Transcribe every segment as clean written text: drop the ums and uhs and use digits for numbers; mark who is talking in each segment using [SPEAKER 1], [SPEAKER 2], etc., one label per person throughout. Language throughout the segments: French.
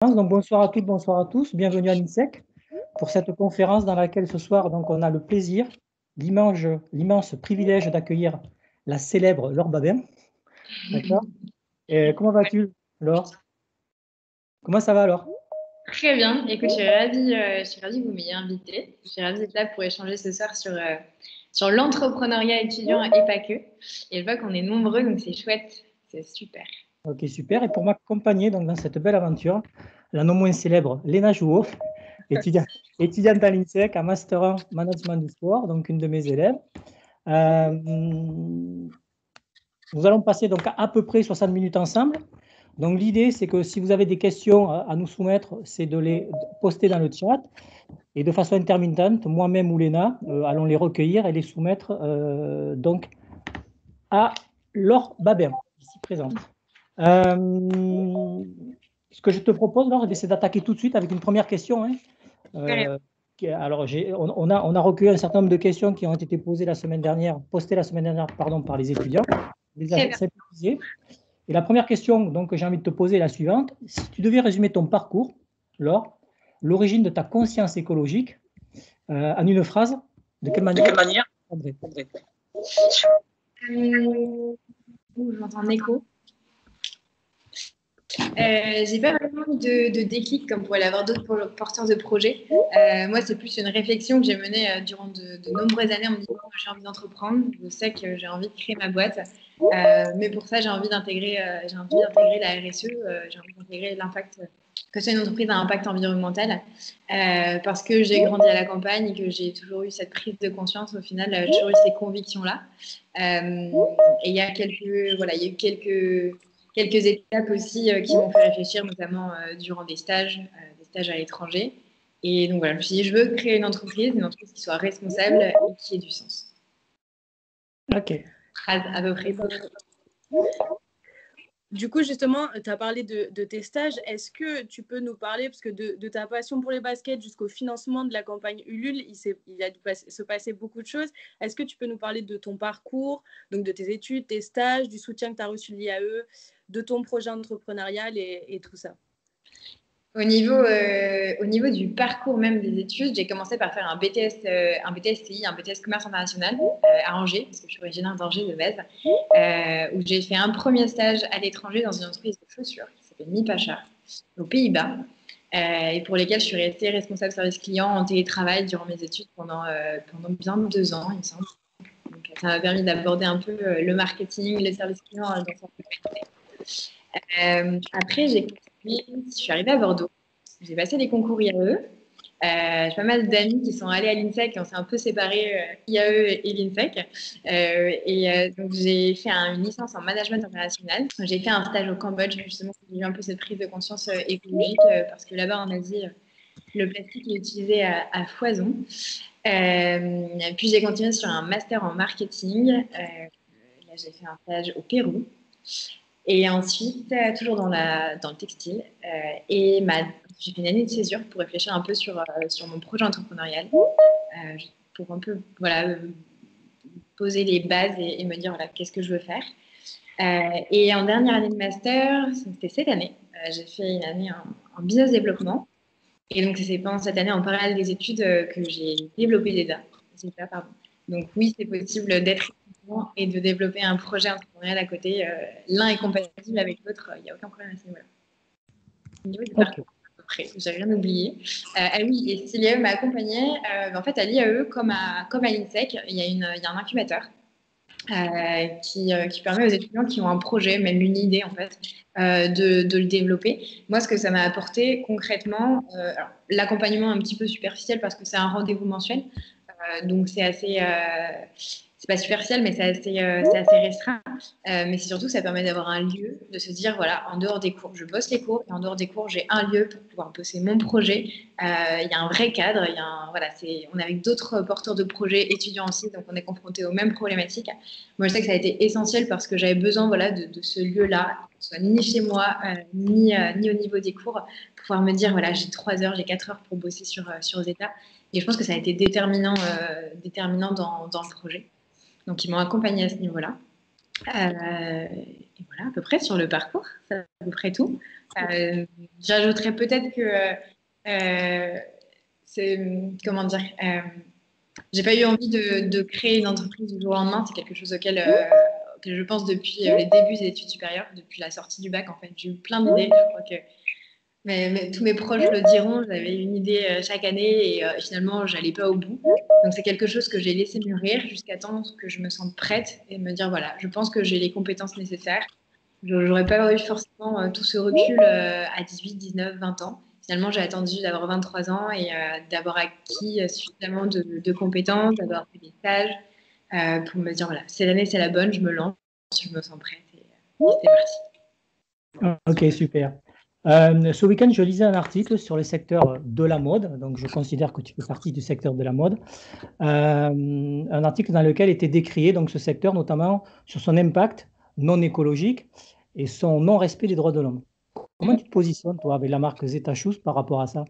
[SPEAKER 1] Donc bonsoir à toutes, bonsoir à tous, bienvenue à l'INSEC pour cette conférence dans laquelle ce soir donc, on a le plaisir, l'immense privilège d'accueillir la célèbre Laure Babin. D'accord. Et comment vas-tu, Laure? Comment ça va, Laure?
[SPEAKER 2] Très bien. Écoute, je suis ravie que vous m'ayez invitée. Je suis ravie d'être là pour échanger ce soir sur l'entrepreneuriat étudiant et pas que. Et je vois qu'on est nombreux, donc c'est chouette. C'est super.
[SPEAKER 1] Ok, super. Et pour m'accompagner donc, dans cette belle aventure, la non moins célèbre Léna Jouot, étudiante à l'INSEC, en Master 1 Management du sport, donc une de mes élèves. Nous allons passer donc à peu près 60 minutes ensemble. Donc l'idée, c'est que si vous avez des questions à nous soumettre, c'est de les poster dans le chat. Et de façon intermittente, moi-même ou Léna, allons les recueillir et les soumettre donc à Laure Babin, ici présente. Ce que je te propose, Laure, c'est d'attaquer tout de suite avec une première question. Alors, on a recueilli un certain nombre de questions qui ont été postées la semaine dernière par les étudiants.
[SPEAKER 2] Très bien.
[SPEAKER 1] Et la première question donc, que j'ai envie de te poser est la suivante. Si tu devais résumer ton parcours, Laure, l'origine de ta conscience écologique, en une phrase, de quelle manière André.
[SPEAKER 2] Je m'entends en écho. J'ai pas vraiment de déclic comme pourraient l'avoir d'autres porteurs de projets. Moi, c'est plus une réflexion que j'ai menée durant de nombreuses années en me disant que j'ai envie d'entreprendre. Je sais que j'ai envie de créer ma boîte, mais pour ça, j'ai envie d'intégrer la RSE, j'ai envie d'intégrer l'impact, que ce soit une entreprise à impact environnemental, parce que j'ai grandi à la campagne et que j'ai toujours eu cette prise de conscience. Au final, j'ai toujours eu ces convictions-là. Et il y a eu quelques étapes aussi qui m'ont fait réfléchir, notamment durant des stages à l'étranger. Et donc voilà, je me suis dit, je veux créer une entreprise qui soit responsable et qui ait du sens.
[SPEAKER 1] Ok.
[SPEAKER 2] Phrase à peu près.
[SPEAKER 3] Du coup, justement, tu as parlé de tes stages. Est-ce que tu peux nous parler, parce que de ta passion pour les baskets jusqu'au financement de la campagne Ulule, il a dû se passer beaucoup de choses. Est-ce que tu peux nous parler de ton parcours, donc de tes études, tes stages, du soutien que tu as reçu de l'IAE, de ton projet entrepreneurial et tout ça?
[SPEAKER 2] Au niveau du parcours même des études, j'ai commencé par faire un BTS TI, un BTS Commerce International à Angers, parce que je suis originaire d'Angers de base, où j'ai fait un premier stage à l'étranger dans une entreprise de chaussures qui s'appelle Mipacha, aux Pays-Bas, et pour lesquels je suis restée responsable service client en télétravail durant mes études pendant bien 2 ans, il me semble. Donc, ça m'a permis d'aborder un peu le marketing, les services clients dans sa globalité. Après, je suis arrivée à Bordeaux. J'ai passé les concours IAE. J'ai pas mal d'amis qui sont allés à l'INSEC et on s'est un peu séparés, IAE et l'INSEC. Donc, j'ai fait une licence en management international. J'ai fait un stage au Cambodge, justement, j'ai eu un peu cette prise de conscience écologique parce que là-bas, en Asie, le plastique est utilisé à foison. Puis, j'ai continué sur un master en marketing. Là, j'ai fait un stage au Pérou. Et ensuite, toujours dans le textile. J'ai fait une année de césure pour réfléchir un peu sur mon projet entrepreneurial, pour un peu poser les bases et me dire voilà, qu'est-ce que je veux faire. Et en dernière année de master, c'était cette année, j'ai fait une année en business développement. Et donc, c'est pendant cette année, en parallèle des études, que j'ai développé l'EDA. Donc, oui, c'est possible d'être étudiant et de développer un projet entrepreneurial à côté. L'un est compatible avec l'autre, il n'y a aucun problème à ce niveau-là. Au niveau du parcours, à peu près, j'ai rien oublié. Ah oui, et si l'IAE m'a accompagnée, en fait, à l'IAE, comme à l'INSEC, il y a un incubateur qui permet aux étudiants qui ont un projet, même une idée en fait, de le développer. Moi, ce que ça m'a apporté concrètement, l'accompagnement un petit peu superficiel parce que c'est un rendez-vous mensuel, donc c'est pas superficiel, mais c'est assez restreint. Mais c'est surtout, ça permet d'avoir un lieu, de se dire, voilà, en dehors des cours, je bosse les cours, et en dehors des cours, j'ai un lieu pour pouvoir bosser mon projet. Il y a un vrai cadre, on est avec d'autres porteurs de projets, étudiants aussi, donc on est confrontés aux mêmes problématiques. Moi, je sais que ça a été essentiel parce que j'avais besoin voilà, de ce lieu-là, que ce soit ni chez moi, ni au niveau des cours, pour pouvoir me dire, voilà, j'ai 3 heures, j'ai 4 heures pour bosser sur Zeta. Et je pense que ça a été déterminant dans le projet. Donc, ils m'ont accompagnée à ce niveau-là. Et voilà, à peu près sur le parcours, c'est à peu près tout. J'ajouterais peut-être que comment dire, j'ai pas eu envie de créer une entreprise du jour au lendemain. C'est quelque chose auquel je pense depuis les débuts des études supérieures, depuis la sortie du bac. En fait, j'ai eu plein d'idées. Je crois que tous mes proches le diront. J'avais une idée chaque année et finalement, j'allais pas au bout. Donc, c'est quelque chose que j'ai laissé mûrir jusqu'à temps que je me sente prête et me dire voilà, je pense que j'ai les compétences nécessaires. Je n'aurais pas eu forcément tout ce recul à 18, 19, 20 ans. Finalement, j'ai attendu d'avoir 23 ans et d'avoir acquis suffisamment de compétences, d'avoir fait des stages pour me dire voilà, cette année, c'est la bonne, je me lance, je me sens prête et c'est parti.
[SPEAKER 1] Ok, super. Ce week-end, je lisais un article sur le secteur de la mode, donc je considère que tu fais partie du secteur de la mode. Un article dans lequel était décrié donc, ce secteur, notamment sur son impact non écologique et son non-respect des droits de l'homme. Comment tu te positionnes, toi, avec la marque Zeta Shoes par rapport à ça?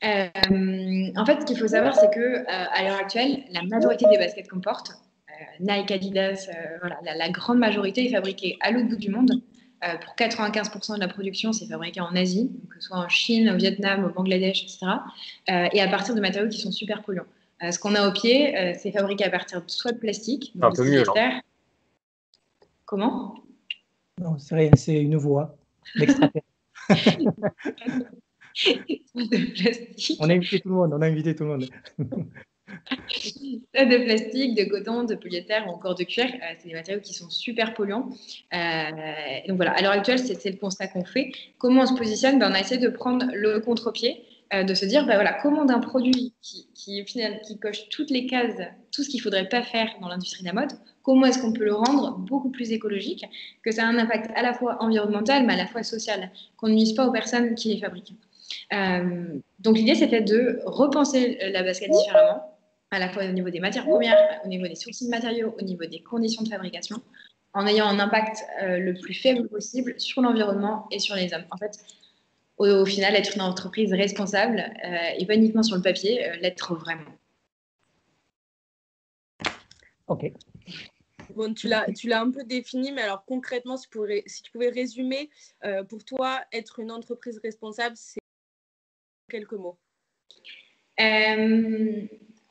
[SPEAKER 2] En fait, ce qu'il faut savoir, c'est que à l'heure actuelle, la majorité des baskets qu'on porte, Nike, Adidas, voilà, la grande majorité est fabriquée à l'autre bout du monde. Pour 95% de la production, c'est fabriqué en Asie, que ce soit en Chine, au Vietnam, au Bangladesh, etc. Et à partir de matériaux qui sont super polluants. Ce qu'on a au pied, c'est fabriqué à partir soit de plastique,
[SPEAKER 4] Un
[SPEAKER 2] donc
[SPEAKER 4] peu
[SPEAKER 2] de
[SPEAKER 4] mieux,
[SPEAKER 2] polyester. Comment?
[SPEAKER 1] Non, c'est rien, c'est une voix d'extraterrestre.
[SPEAKER 2] De plastique.
[SPEAKER 1] On a invité tout le monde, on a invité tout le monde.
[SPEAKER 2] De plastique, de coton, de polyéther ou encore de cuir. C'est des matériaux qui sont super polluants. Donc voilà, à l'heure actuelle, c'est le constat qu'on fait. Comment on se positionne? On a essayé de prendre le contre-pied, de se dire, voilà, comment d'un produit qui coche toutes les cases, tout ce qu'il ne faudrait pas faire dans l'industrie de la mode, comment est-ce qu'on peut le rendre beaucoup plus écologique, que ça a un impact à la fois environnemental, mais à la fois social, qu'on ne nuise pas aux personnes qui les fabriquent. Donc l'idée, c'était de repenser la basket différemment, à la fois au niveau des matières premières, au niveau des sourcils de matériaux, au niveau des conditions de fabrication, en ayant un impact le plus faible possible sur l'environnement et sur les hommes. En fait, au final, être une entreprise responsable et pas uniquement sur le papier, l'être vraiment.
[SPEAKER 1] Ok.
[SPEAKER 3] Bon, tu l'as un peu défini, mais alors concrètement, si tu pouvais résumer, pour toi, être une entreprise responsable, c'est quelques mots.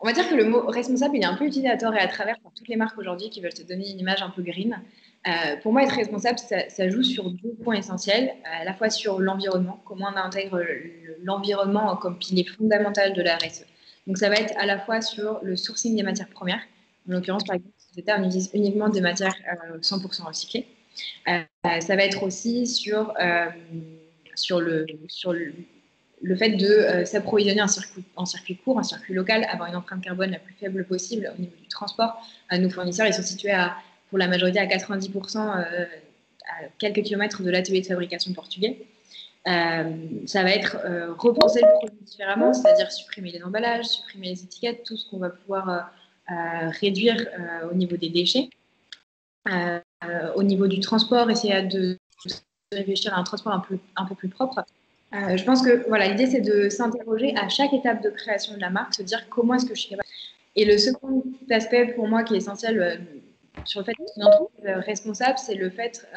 [SPEAKER 2] On va dire que le mot responsable, il est un peu utilisé à tort et à travers par toutes les marques aujourd'hui qui veulent te donner une image un peu green. Pour moi, être responsable, ça joue sur deux points essentiels, à la fois sur l'environnement, comment on intègre l'environnement comme pilier fondamental de la RSE. Donc, ça va être à la fois sur le sourcing des matières premières. En l'occurrence, par exemple, on utilise uniquement des matières 100% recyclées. Ça va être aussi sur le fait de s'approvisionner en circuit court, en circuit local, avoir une empreinte carbone la plus faible possible au niveau du transport. Nos fournisseurs, ils sont situés pour la majorité à 90% à quelques kilomètres de l'atelier de fabrication portugais. Ça va être repenser le produit différemment, c'est-à-dire supprimer les emballages, supprimer les étiquettes, tout ce qu'on va pouvoir réduire au niveau des déchets. Au niveau du transport, essayer de réfléchir à un transport un peu plus propre. Je pense que voilà, l'idée, c'est de s'interroger à chaque étape de création de la marque, se dire comment est-ce que je suis capable. Et le second aspect pour moi qui est essentiel sur le fait d'être une entreprise responsable, c'est le fait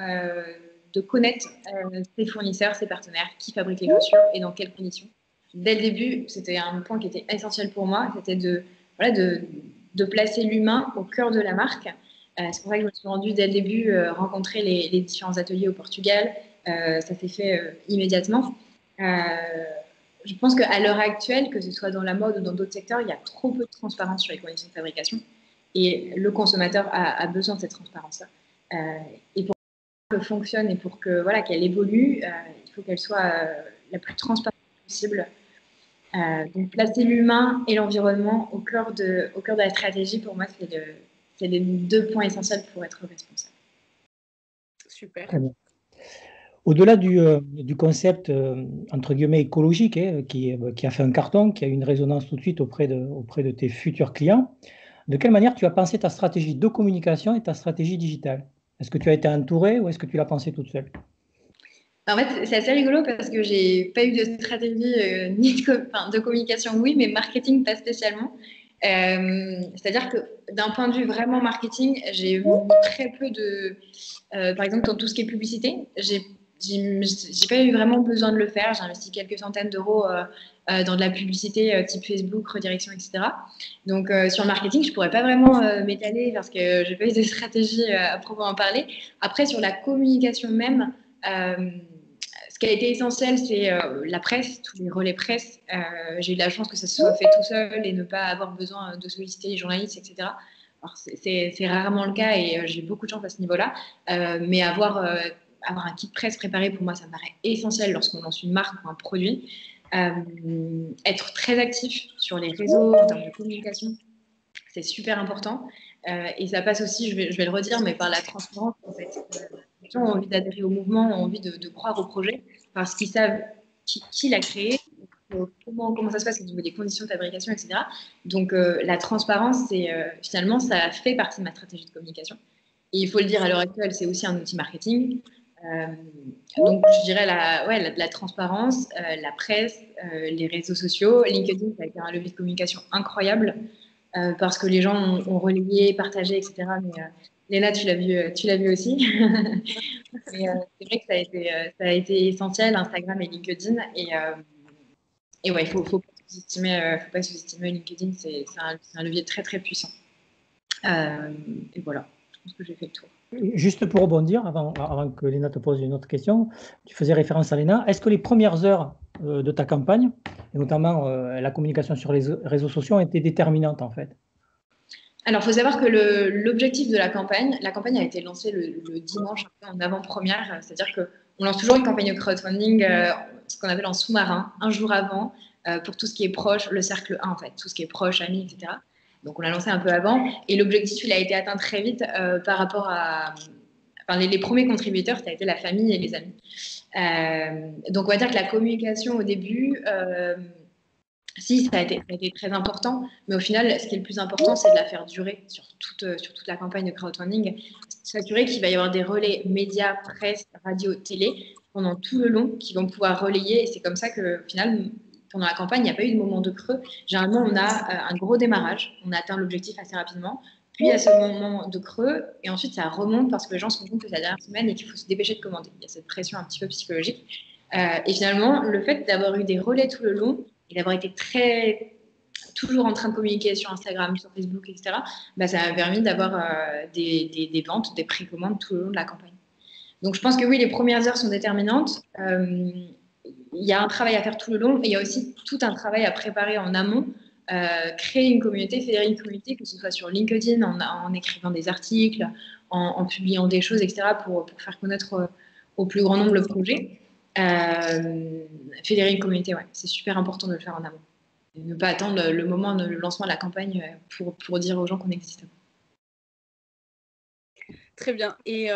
[SPEAKER 2] de connaître ses fournisseurs, ses partenaires, qui fabriquent les chaussures et dans quelles conditions. Dès le début, c'était un point qui était essentiel pour moi, c'était de placer l'humain au cœur de la marque. C'est pour ça que je me suis rendue dès le début rencontrer les différents ateliers au Portugal. Ça s'est fait immédiatement. Je pense qu'à l'heure actuelle, que ce soit dans la mode ou dans d'autres secteurs, il y a trop peu de transparence sur les conditions de fabrication. Et le consommateur a besoin de cette transparence-là. Et pour qu'elle fonctionne et pour que, voilà, qu'elle évolue, il faut qu'elle soit la plus transparente possible. Donc, placer l'humain et l'environnement au cœur de la stratégie, pour moi, c'est les deux points essentiels pour être responsable.
[SPEAKER 3] Super.
[SPEAKER 1] Très bien. Au-delà du concept, entre guillemets, écologique, qui a fait un carton, qui a eu une résonance tout de suite auprès de tes futurs clients, de quelle manière tu as pensé ta stratégie de communication et ta stratégie digitale? Est-ce que tu as été entouré ou est-ce que tu l'as pensé toute seule?
[SPEAKER 2] En fait, c'est assez rigolo parce que j'ai pas eu de stratégie ni de communication, oui, mais marketing pas spécialement. C'est-à-dire que d'un point de vue vraiment marketing, j'ai mis très peu de... par exemple, dans tout ce qui est publicité, j'ai pas eu vraiment besoin de le faire. J'ai investi quelques centaines d'euros dans de la publicité type Facebook, redirection, etc. Donc, sur le marketing, je pourrais pas vraiment m'étaler parce que j'ai pas eu de stratégie à proprement parler. Après, sur la communication même, ce qui a été essentiel, c'est la presse, tous les relais presse. J'ai eu la chance que ça se soit fait tout seul et ne pas avoir besoin de solliciter les journalistes, etc. Alors, c'est rarement le cas et j'ai beaucoup de chance à ce niveau-là. Mais avoir un kit presse préparé, pour moi, ça me paraît essentiel lorsqu'on lance une marque ou un produit. Être très actif sur les réseaux en termes de communication, c'est super important. Et ça passe aussi, je vais le redire, mais par la transparence, en fait. Les gens ont envie d'adhérer au mouvement, ont envie de croire au projet parce qu'ils savent qui l'a créé, comment ça se passe au niveau des conditions de fabrication, etc. Donc, la transparence, finalement, ça fait partie de ma stratégie de communication. Et il faut le dire, à l'heure actuelle, c'est aussi un outil marketing. Donc, je dirais la transparence, la presse, les réseaux sociaux. LinkedIn, ça a été un levier de communication incroyable parce que les gens ont relayé, partagé, etc. Mais Léna, tu l'as vu aussi. Mais c'est vrai que ça a été essentiel, Instagram et LinkedIn. Et ouais, il ne faut pas sous-estimer LinkedIn, c'est un levier très, très puissant. Et voilà, je pense que j'ai fait le tour.
[SPEAKER 1] Juste pour rebondir, avant que Léna te pose une autre question, tu faisais référence à Léna. Est-ce que les premières heures de ta campagne, et notamment la communication sur les réseaux sociaux, ont été déterminantes en fait?
[SPEAKER 2] Alors, il faut savoir que l'objectif de la campagne a été lancée le dimanche en avant-première, c'est-à-dire qu'on lance toujours une campagne de crowdfunding, ce qu'on appelle en sous-marin, un jour avant, pour tout ce qui est proche, le cercle 1 en fait, tout ce qui est proche, amis, etc. Donc, on l'a lancé un peu avant, et l'objectif, il a été atteint très vite par rapport à... Enfin, les premiers contributeurs, ça a été la famille et les amis. Donc, on va dire que la communication au début... si, ça a été très important, mais au final, ce qui est le plus important, c'est de la faire durer sur toute la campagne de crowdfunding. S'assurer qu'il va y avoir des relais médias, presse, radio, télé pendant tout le long qui vont pouvoir relayer. Et c'est comme ça que, au final, pendant la campagne, il n'y a pas eu de moment de creux. Généralement, on a un gros démarrage, on a atteint l'objectif assez rapidement. Puis, il y a ce moment de creux, et ensuite, ça remonte parce que les gens se rendent compte que c'est la dernière semaine et qu'il faut se dépêcher de commander. Il y a cette pression un petit peu psychologique. Et finalement, le fait d'avoir eu des relais tout le long, et d'avoir été toujours en train de communiquer sur Instagram, sur Facebook, etc., bah, ça m'a permis d'avoir des ventes, des précommandes tout le long de la campagne. Donc je pense que oui, les premières heures sont déterminantes. Il y a un travail à faire tout le long et il y a aussi tout un travail à préparer en amont. Créer une communauté, fédérer une communauté, que ce soit sur LinkedIn, en écrivant des articles, en publiant des choses, etc., pour faire connaître au plus grand nombre le projet. Fédérer une communauté, ouais, c'est super important de le faire en amont. Et ne pas attendre le moment, le lancement de la campagne pour dire aux gens qu'on existe.
[SPEAKER 3] Très bien. Et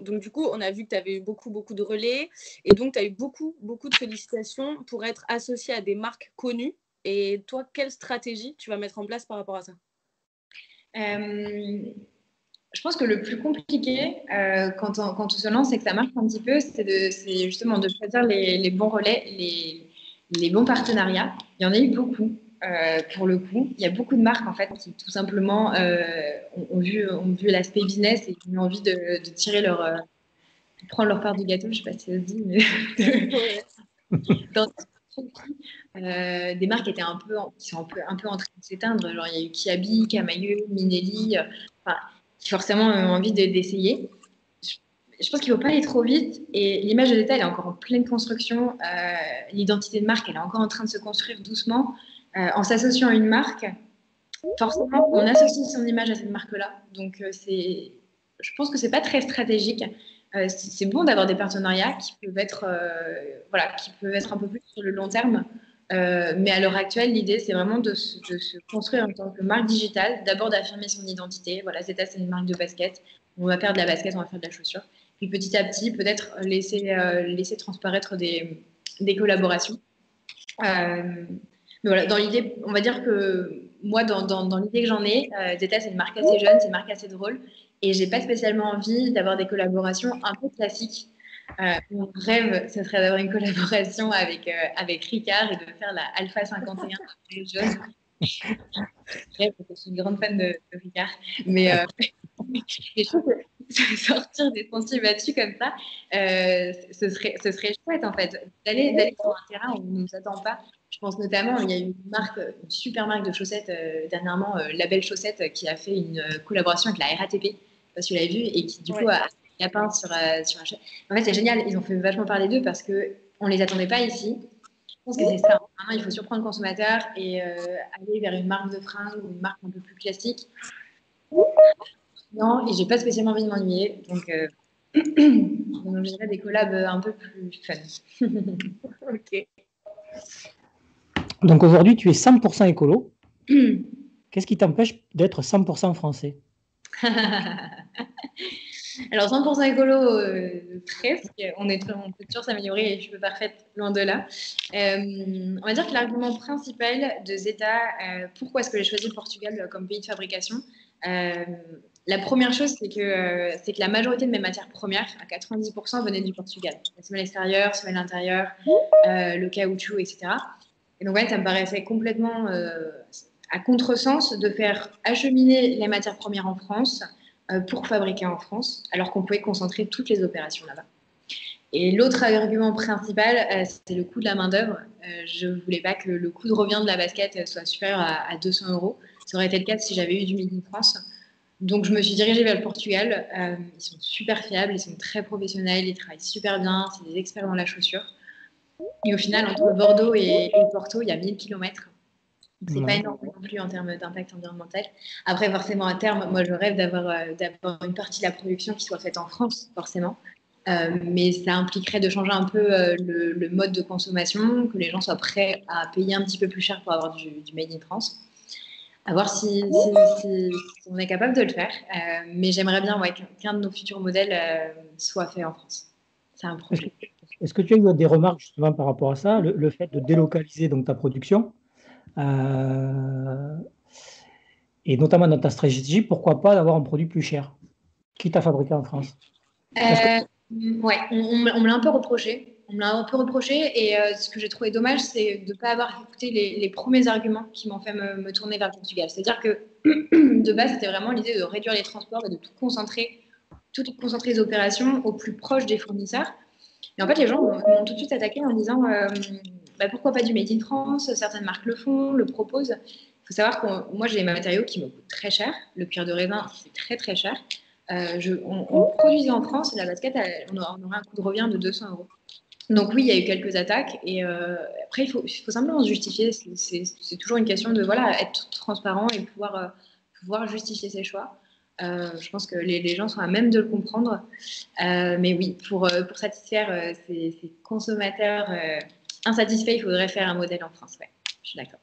[SPEAKER 3] donc, du coup, on a vu que tu avais eu beaucoup de relais. Et donc, tu as eu beaucoup de sollicitations pour être associé à des marques connues. Et toi, quelle stratégie tu vas mettre en place par rapport à ça?
[SPEAKER 2] Je pense que le plus compliqué quand on se lance et que ça marche un petit peu, c'est justement de choisir les bons relais, les bons partenariats. Il y en a eu beaucoup. Pour le coup, il y a beaucoup de marques en fait qui tout simplement ont vu l'aspect business et qui ont envie de tirer prendre leur part du gâteau. Je ne sais pas si ça se dit, mais des marques qui étaient qui sont un peu en train de s'éteindre. Genre il y a eu Kiabi, Camailleux, Minelli, qui forcément ont envie d'essayer. Je pense qu'il ne faut pas aller trop vite et l'image de l'État elle est encore en pleine construction. L'identité de marque elle est encore en train de se construire doucement. En s'associant à une marque, forcément, on associe son image à cette marque-là. Donc, je pense que c'est pas très stratégique. C'est bon d'avoir des partenariats qui peuvent être un peu plus sur le long terme. Mais à l'heure actuelle, l'idée, c'est vraiment de se construire en tant que marque digitale. D'abord, d'affirmer son identité. Voilà, Zeta, c'est une marque de basket. On va faire de la basket, on va faire de la chaussure. Puis petit à petit, peut-être laisser transparaître des collaborations. Mais voilà, dans l'idée, on va dire que moi, dans l'idée que j'en ai, Zeta, c'est une marque assez jeune, c'est une marque assez drôle. Et j'ai pas spécialement envie d'avoir des collaborations un peu classiques. Mon rêve, ce serait d'avoir une collaboration avec Ricard et de faire la Alpha 51 pour les jeunes. Parce que je suis une grande fan de Ricard. Mais je trouve que sortir des sentiers battus comme ça, ce serait chouette en fait, d'aller sur un terrain où on ne nous attend pas. Je pense notamment, il y a une une super marque de chaussettes dernièrement, Label Chaussettes, qui a fait une collaboration avec la RATP, je ne sais pas si vous l'avez vu, et qui du coup a peint sur un chef. En fait, c'est génial, ils ont fait vachement parler d'eux parce qu'on ne les attendait pas ici. Je pense que c'est ça. Vraiment, il faut surprendre le consommateur et aller vers une marque de fringues ou une marque un peu plus classique. Non, et j'ai pas spécialement envie de m'ennuyer, donc donc je dirais des collabs un peu plus fun.
[SPEAKER 3] Ok.
[SPEAKER 1] Donc aujourd'hui, tu es 100% écolo. Qu'est-ce qui t'empêche d'être 100% français?
[SPEAKER 2] Alors 100% écolo, presque. On peut toujours s'améliorer et je suis parfaite loin de là. On va dire que l'argument principal de Zeta, pourquoi est-ce que j'ai choisi le Portugal comme pays de fabrication, la première chose, c'est que la majorité de mes matières premières, à 90%, venaient du Portugal. La semelle extérieure, semelle intérieure, le caoutchouc, etc. Et donc, ouais, ça me paraissait complètement à contresens de faire acheminer les matières premières en France pour fabriquer en France, alors qu'on pouvait concentrer toutes les opérations là-bas. Et l'autre argument principal, c'est le coût de la main-d'œuvre. Je ne voulais pas que le coût de revient de la basket soit supérieur à 200 euros. Ça aurait été le cas si j'avais eu du Made in France. Donc, je me suis dirigée vers le Portugal. Ils sont super fiables, ils sont très professionnels, ils travaillent super bien, c'est des experts dans la chaussure. Et au final, entre Bordeaux et Porto, il y a 1000 km. Donc, c'est pas énorme non plus en termes d'impact environnemental. Après, forcément, à terme, moi, je rêve d'avoir une partie de la production qui soit faite en France, forcément. Mais ça impliquerait de changer un peu le mode de consommation, que les gens soient prêts à payer un petit peu plus cher pour avoir du Made in France. À voir si on est capable de le faire. Mais j'aimerais bien qu'un de nos futurs modèles soit fait en France. C'est un projet.
[SPEAKER 1] Est-ce que tu as eu des remarques justement par rapport à ça, le fait de délocaliser donc ta production et notamment dans ta stratégie, pourquoi pas d'avoir un produit plus cher, quitte à fabriquer en France?
[SPEAKER 2] Ouais, on me l'a un peu reproché. On me l'a un peu reproché et ce que j'ai trouvé dommage, c'est de ne pas avoir écouté les premiers arguments qui m'ont fait me tourner vers le Portugal. C'est-à-dire que de base, c'était vraiment l'idée de réduire les transports et de tout concentrer les opérations au plus proche des fournisseurs. Et en fait, les gens m'ont tout de suite attaqué en disant pourquoi pas du Made in France? Certaines marques le font, le proposent. Il faut savoir que moi, j'ai des matériaux qui me coûtent très cher. Le cuir de raisin, c'est très très cher. On produisait en France, la basket, on aurait un coût de revient de 200 euros. Donc oui, il y a eu quelques attaques. Et après, il faut simplement se justifier. C'est toujours une question de être transparent et pouvoir justifier ses choix. Je pense que les gens sont à même de le comprendre. Mais oui, pour satisfaire ces consommateurs insatisfaits, il faudrait faire un modèle en France. Ouais, je suis d'accord.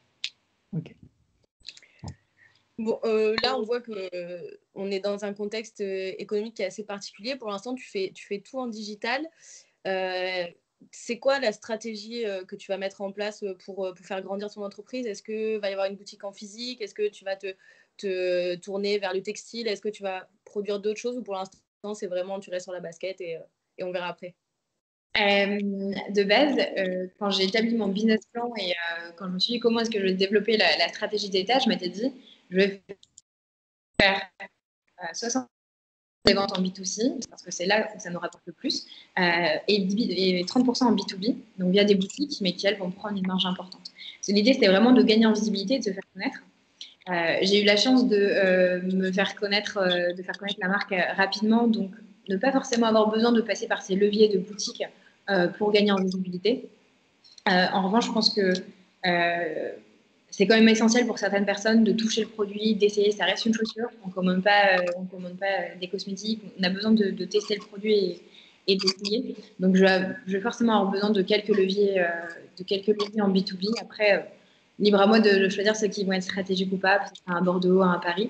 [SPEAKER 1] Ok.
[SPEAKER 3] Bon, là, on voit qu'on est dans un contexte économique qui est assez particulier. Pour l'instant, tu fais tout en digital. C'est quoi la stratégie que tu vas mettre en place pour faire grandir ton entreprise? Est-ce qu'il va y avoir une boutique en physique? Est-ce que tu vas te tourner vers le textile? Est-ce que tu vas produire d'autres choses? Ou pour l'instant, c'est vraiment tu restes sur la basket et on verra après?
[SPEAKER 2] De base, quand j'ai établi mon business plan et quand je me suis dit comment est-ce que je vais développer la stratégie d'État, je m'étais dit, je vais faire 60 des ventes en B2C, parce que c'est là où ça nous rapporte le plus, et 30% en B2B, donc via des boutiques, mais qui, elles, vont prendre une marge importante. L'idée, c'était vraiment de gagner en visibilité et de se faire connaître. J'ai eu la chance de me faire connaître, la marque rapidement, donc ne pas forcément avoir besoin de passer par ces leviers de boutique pour gagner en visibilité. En revanche, je pense que c'est quand même essentiel pour certaines personnes de toucher le produit, d'essayer. Ça reste une chaussure. On ne commande pas des cosmétiques. On a besoin de tester le produit et d'essayer. Donc, je vais forcément avoir besoin de quelques leviers en B2B. Après, libre à moi de choisir ceux qui vont être stratégiques ou pas, peut-être à Bordeaux, à Paris.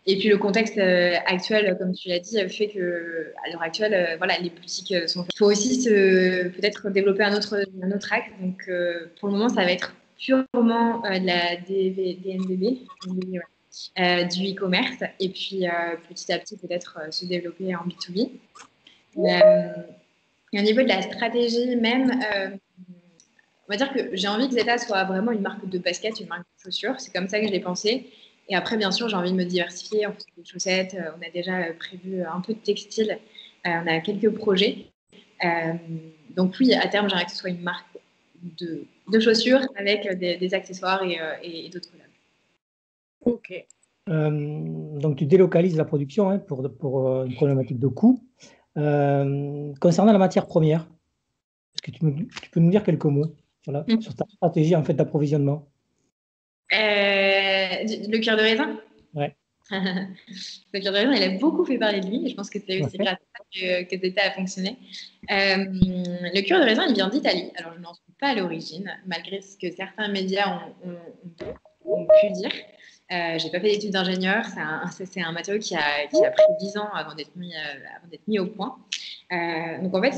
[SPEAKER 2] Et puis le contexte actuel, comme tu l'as dit, fait que à l'heure actuelle, les boutiques sont. Il faut aussi peut-être développer un autre axe. Donc pour le moment, ça va être purement de la DNVB, du e-commerce, et puis petit à petit peut-être se développer en B2B. Et au niveau de la stratégie même, on va dire que j'ai envie que Zeta soit vraiment une marque de basket, une marque de chaussures. C'est comme ça que je l'ai pensé. Et après, bien sûr, j'ai envie de me diversifier. On fait des chaussettes. On a déjà prévu un peu de textile. On a quelques projets. Donc oui, à terme, j'aimerais que ce soit une marque de chaussures avec des accessoires et d'autres collabs.
[SPEAKER 3] Ok.
[SPEAKER 1] Donc, tu délocalises la production hein, pour une problématique de coût. Concernant la matière première, est-ce que tu peux nous dire quelques mots sur ta stratégie en fait, d'approvisionnement?
[SPEAKER 2] Le cuir de raisin.
[SPEAKER 1] Ouais.
[SPEAKER 2] Le cuir de raisin, il a beaucoup fait parler de lui. Et je pense que c'est aussi grâce à ça que Zeta a fonctionné. Le cuir de raisin, il vient d'Italie. Alors, je n'en suis pas à l'origine, malgré ce que certains médias ont pu dire. J'ai pas fait d'études d'ingénieur. C'est un matériau qui a pris 10 ans avant d'être mis au point. Donc, en fait,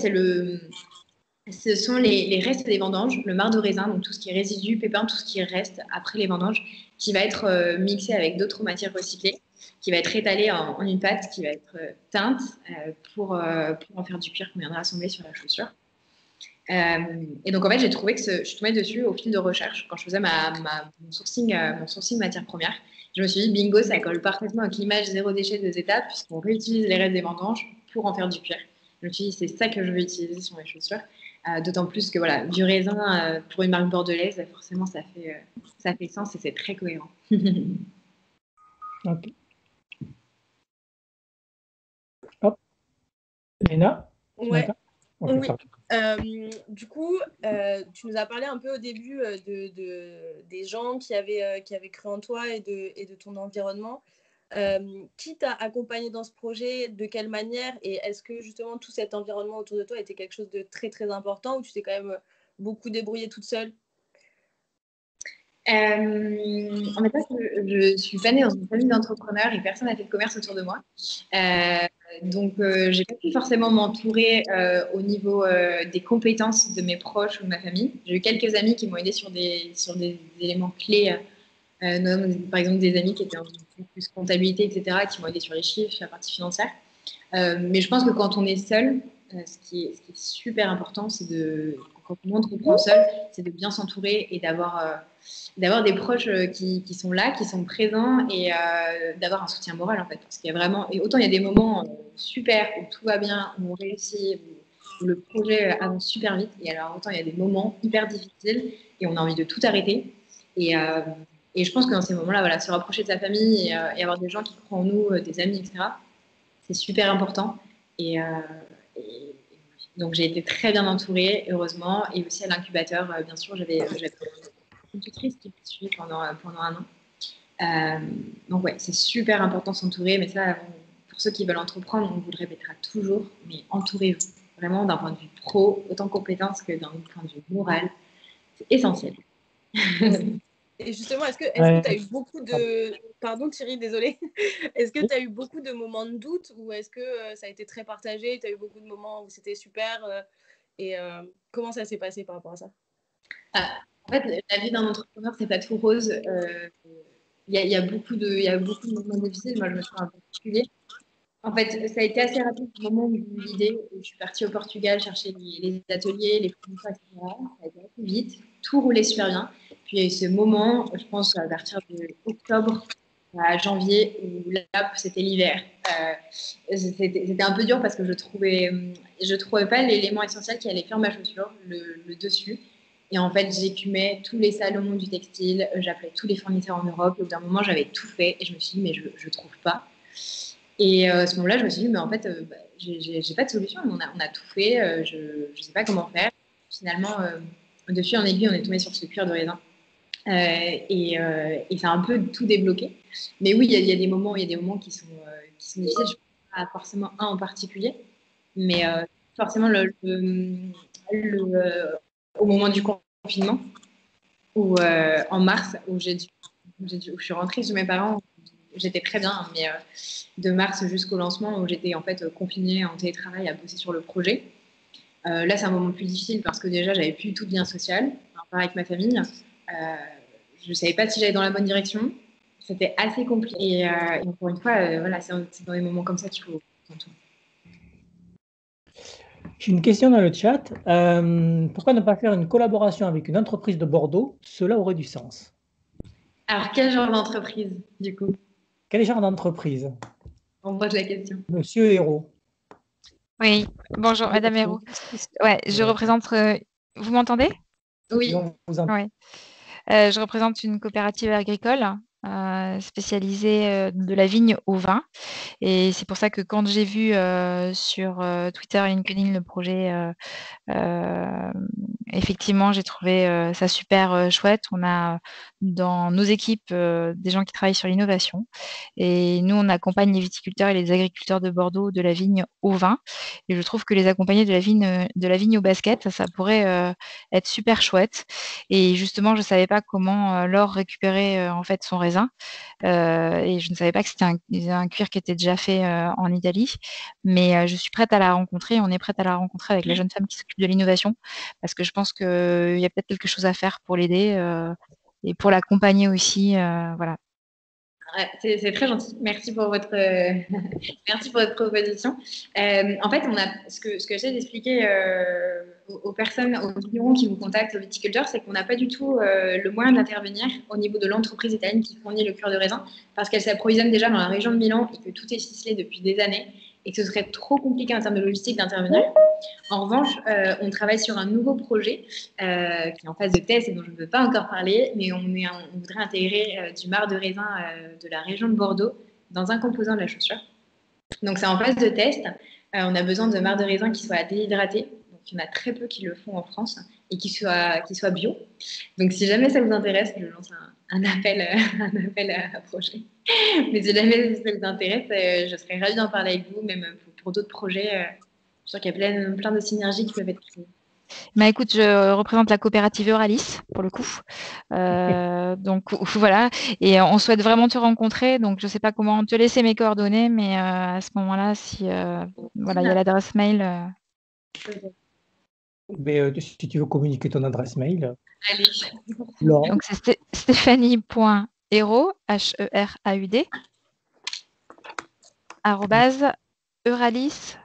[SPEAKER 2] ce sont les restes des vendanges, le marc de raisin, donc tout ce qui est résidus, pépins, tout ce qui reste après les vendanges, qui va être mixé avec d'autres matières recyclées, qui va être étalé en une pâte, qui va être teinte pour en faire du cuir qu'on viendra assembler sur la chaussure. Et donc, en fait, j'ai trouvé que je suis tombée dessus au fil de recherche quand je faisais mon sourcing matière première. Je me suis dit, bingo, ça colle parfaitement avec l'image zéro déchet de Zeta, puisqu'on réutilise les restes des vendanges pour en faire du cuir. Je me suis dit, c'est ça que je veux utiliser sur mes chaussures. D'autant plus que voilà, du raisin pour une marque bordelaise, forcément, ça fait sens et c'est très cohérent.
[SPEAKER 1] Ok. Hop. Léna,
[SPEAKER 3] Ouais.
[SPEAKER 1] okay,
[SPEAKER 3] oui. Du coup, tu nous as parlé un peu au début des gens qui avaient cru en toi et de ton environnement. Qui t'a accompagné dans ce projet, de quelle manière, et est-ce que justement tout cet environnement autour de toi était quelque chose de très très important ou tu t'es quand même beaucoup débrouillée toute seule?
[SPEAKER 2] En fait, je suis pas née dans une famille d'entrepreneurs et personne n'a fait de commerce autour de moi. Donc, j'ai pas pu forcément m'entourer au niveau des compétences de mes proches ou de ma famille. J'ai eu quelques amis qui m'ont aidé sur des éléments clés, par exemple des amis qui étaient en plus comptabilité, etc., qui m'ont aidé sur les chiffres, sur la partie financière. Mais je pense que quand on est seul, ce qui est super important, quand on entreprend seul, c'est de bien s'entourer et d'avoir des proches qui sont là, qui sont présents et d'avoir un soutien moral en fait. Parce qu'il y a vraiment, et autant il y a des moments super où tout va bien, où on réussit, où le projet avance super vite, et alors autant il y a des moments hyper difficiles et on a envie de tout arrêter. Et je pense que dans ces moments-là, voilà, se rapprocher de sa famille et avoir des gens qui croient en nous, des amis, etc., c'est super important. Et, donc, j'ai été très bien entourée, heureusement. Et aussi à l'incubateur, bien sûr, j'avais une tutrice qui m'a suivie pendant un an. Donc, ouais, c'est super important de s'entourer. Mais ça, pour ceux qui veulent entreprendre, on vous le répétera toujours. Mais entourez-vous vraiment d'un point de vue pro, autant compétence que d'un point de vue moral. C'est essentiel.
[SPEAKER 3] Et justement, est-ce que tu as eu beaucoup de... Pardon Thierry, désolée. Est-ce que tu as eu beaucoup de moments de doute ou est-ce que ça a été très partagé? Tu as eu beaucoup de moments où c'était super et comment ça s'est passé par rapport à ça?
[SPEAKER 2] En fait, la vie d'un entrepreneur, c'est pas tout rose. Il y a beaucoup de moments difficiles. Moi, je me sens en particulier. En fait, ça a été assez rapide au moment où j'ai eu l'idée. Je suis partie au Portugal chercher les ateliers, les fournisseurs, etc. Ça a été assez vite. Tout roulait super bien. Puis il y a eu ce moment, je pense, à partir d'octobre à janvier, où là, c'était l'hiver. C'était un peu dur parce que je trouvais pas l'élément essentiel qui allait faire ma chaussure, le dessus. Et en fait, j'écumais tous les salons du textile, j'appelais tous les fournisseurs en Europe. Et au bout d'un moment, j'avais tout fait et je me suis dit, mais je trouve pas. Et à ce moment-là, je me suis dit, mais en fait, j'ai pas de solution. On a tout fait, je ne sais pas comment faire. Finalement, de fil en aiguille, on est tombé sur ce cuir de raisin. Et ça a un peu tout débloqué. Mais oui, il y a des moments qui sont difficiles. Je ne pense pas forcément un en particulier, mais forcément au moment du confinement, ou en mars, où je suis rentrée chez mes parents. J'étais très bien, mais de mars jusqu'au lancement, où j'étais en fait confinée en télétravail à bosser sur le projet. Là, c'est un moment plus difficile parce que déjà, j'avais plus tout de lien social, part avec ma famille. Je ne savais pas si j'allais dans la bonne direction. C'était assez compliqué. Et encore une fois, voilà, c'est dans des moments comme ça qu'il faut s'entourer.
[SPEAKER 1] J'ai une question dans le chat. Pourquoi ne pas faire une collaboration avec une entreprise de Bordeaux? Cela aurait du sens.
[SPEAKER 2] Alors, quel genre d'entreprise, du coup?
[SPEAKER 1] Quel genre d'entreprise?
[SPEAKER 2] On pose la question.
[SPEAKER 1] Monsieur Hérault.
[SPEAKER 4] Oui, bonjour Madame Hérault. Ouais, je représente. Vous m'entendez?
[SPEAKER 2] Oui.
[SPEAKER 4] Ouais. Je représente une coopérative agricole spécialisée de la vigne au vin. Et c'est pour ça que quand j'ai vu sur Twitter et LinkedIn le projet, effectivement, j'ai trouvé ça super chouette. On a dans nos équipes des gens qui travaillent sur l'innovation. Et nous, on accompagne les viticulteurs et les agriculteurs de Bordeaux de la vigne au vin. Et je trouve que les accompagner de la vigne au basket, ça pourrait être super chouette. Et justement, je ne savais pas comment Laure récupérait en fait son raisin. Et je ne savais pas que c'était un cuir qui était déjà fait en Italie. Mais je suis prête à la rencontrer. On est prête à la rencontrer avec la jeune femme qui s'occupe de l'innovation parce que je pense qu'il y a peut-être quelque chose à faire pour l'aider et pour l'accompagner aussi. Voilà.
[SPEAKER 2] Ouais, c'est très gentil. Merci pour votre, merci pour votre proposition. En fait, ce que j'essaie d'expliquer aux personnes, aux clients qui vous contactent, aux viticulteurs, c'est qu'on n'a pas du tout le moyen d'intervenir au niveau de l'entreprise italienne qui fournit le cuir de raisin parce qu'elle s'approvisionne déjà dans la région de Milan et que tout est ficelé depuis des années et que ce serait trop compliqué en termes de logistique d'intervenir. En revanche, on travaille sur un nouveau projet qui est en phase de test et dont je ne peux pas encore parler, mais on voudrait intégrer du marc de raisin de la région de Bordeaux dans un composant de la chaussure. Donc, c'est en phase de test. On a besoin de marc de raisin qui soit déshydraté. Donc, il y en a très peu qui le font en France et qui soit bio. Donc, si jamais ça vous intéresse, je lance un appel à projet. Mais si jamais ça vous intéresse, je serais ravie d'en parler avec vous, même pour d'autres projets. Je suis sûre qu'il y a plein de synergies qui peuvent être créées.
[SPEAKER 4] Bah, écoute, je représente la coopérative Euralis, pour le coup. Donc, voilà. Et on souhaite vraiment te rencontrer. Donc, je ne sais pas comment te laisser mes coordonnées, mais à ce moment-là, si voilà, il y a l'adresse mail.
[SPEAKER 1] Mais si tu veux communiquer ton adresse mail.
[SPEAKER 2] Allez.
[SPEAKER 4] Donc, c'est stéphanie.héraud, HERAUD, @euralis,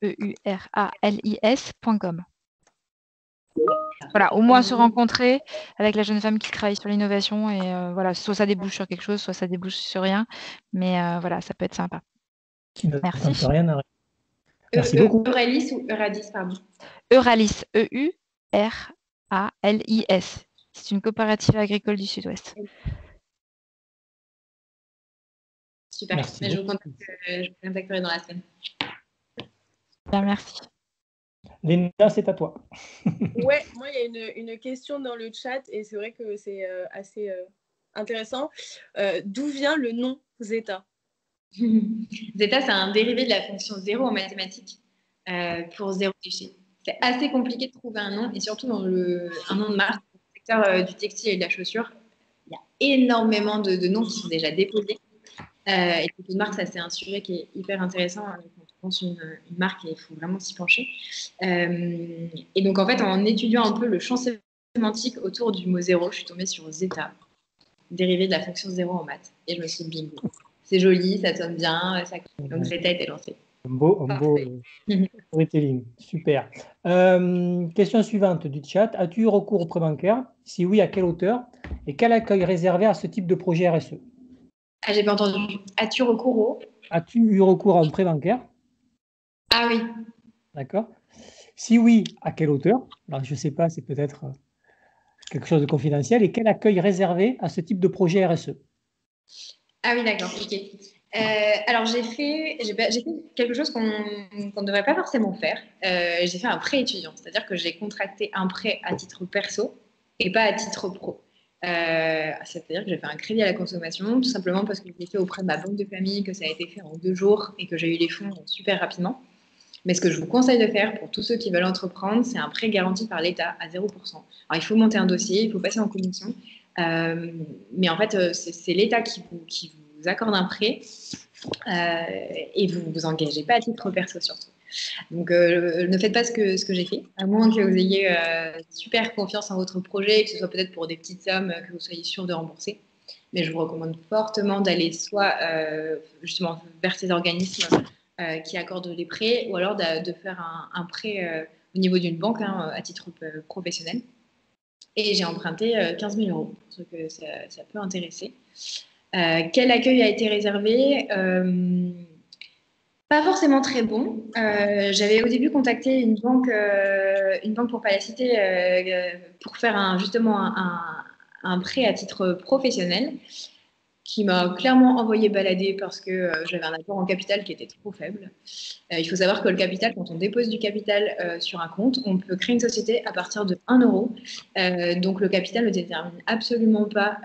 [SPEAKER 4] EURALIS.com. Voilà, au moins se rencontrer avec la jeune femme qui travaille sur l'innovation et voilà, soit ça débouche sur quelque chose, soit ça débouche sur rien, mais voilà, ça peut être sympa. Merci.
[SPEAKER 1] Rien Merci beaucoup.
[SPEAKER 2] Euralis ou Euradis, pardon.
[SPEAKER 4] Euralis, EURALIS. C'est une coopérative agricole du Sud-Ouest.
[SPEAKER 2] Super. Mais je vous contacterai dans la semaine.
[SPEAKER 4] Bien, merci.
[SPEAKER 1] Linda, c'est à toi.
[SPEAKER 3] Ouais, moi, il y a une question dans le chat et c'est vrai que c'est assez intéressant. D'où vient le nom Zeta?
[SPEAKER 2] Zeta, c'est un dérivé de la fonction 0 en mathématiques pour zéro déchet. C'est assez compliqué de trouver un nom et surtout dans un nom de marque, dans le secteur du textile et de la chaussure, il y a énormément de noms qui sont déjà déposés. Et pour une marque, ça c'est un sujet qui est hyper intéressant quand on pense une marque et il faut vraiment s'y pencher. Et donc en fait, en étudiant un peu le champ sémantique autour du mot zéro, je suis tombée sur Zeta, dérivé de la fonction 0 en maths. Et je me suis dit bingo. C'est joli, ça sonne bien. Donc Zeta a été lancé.
[SPEAKER 1] Un beau storytelling. Super. Question suivante du chat. As-tu eu recours au prêt bancaire? Si oui, à quelle hauteur? Et quel accueil réservé à ce type de projet RSE?
[SPEAKER 2] Ah, j'ai pas entendu. As-tu recours au?
[SPEAKER 1] As-tu eu recours à un prêt bancaire?
[SPEAKER 2] Ah oui.
[SPEAKER 1] D'accord. Si oui, à quelle hauteur? Alors, je ne sais pas, c'est peut-être quelque chose de confidentiel. Et quel accueil réservé à ce type de projet RSE?
[SPEAKER 2] Ah oui, d'accord. Ok. Alors, j'ai fait quelque chose qu'on ne devrait pas forcément faire. J'ai fait un prêt étudiant, c'est-à-dire que j'ai contracté un prêt à titre perso et pas à titre pro. C'est-à-dire que j'ai fait un crédit à la consommation, tout simplement parce que je l'ai fait auprès de ma banque de famille, que ça a été fait en 2 jours et que j'ai eu les fonds super rapidement. Mais ce que je vous conseille de faire pour tous ceux qui veulent entreprendre, c'est un prêt garanti par l'État à 0%. Alors, il faut monter un dossier, il faut passer en commission. Mais en fait, c'est l'État qui vous accorde un prêt et vous ne vous engagez pas à titre perso surtout. Donc, ne faites pas ce que j'ai fait, à moins que vous ayez super confiance en votre projet, que ce soit peut-être pour des petites sommes que vous soyez sûr de rembourser. Mais je vous recommande fortement d'aller soit justement vers ces organismes qui accorde les prêts, ou alors de faire un prêt au niveau d'une banque à titre professionnel. Et j'ai emprunté 15 000 euros, parce que ça peut intéresser. Quel accueil a été réservé? Pas forcément très bon. J'avais au début contacté une banque pour pas la citer, pour faire justement un prêt à titre professionnel, qui m'a clairement envoyé balader parce que j'avais un apport en capital qui était trop faible. Il faut savoir que le capital, quand on dépose du capital sur un compte, on peut créer une société à partir de 1 euro. Donc le capital ne détermine absolument pas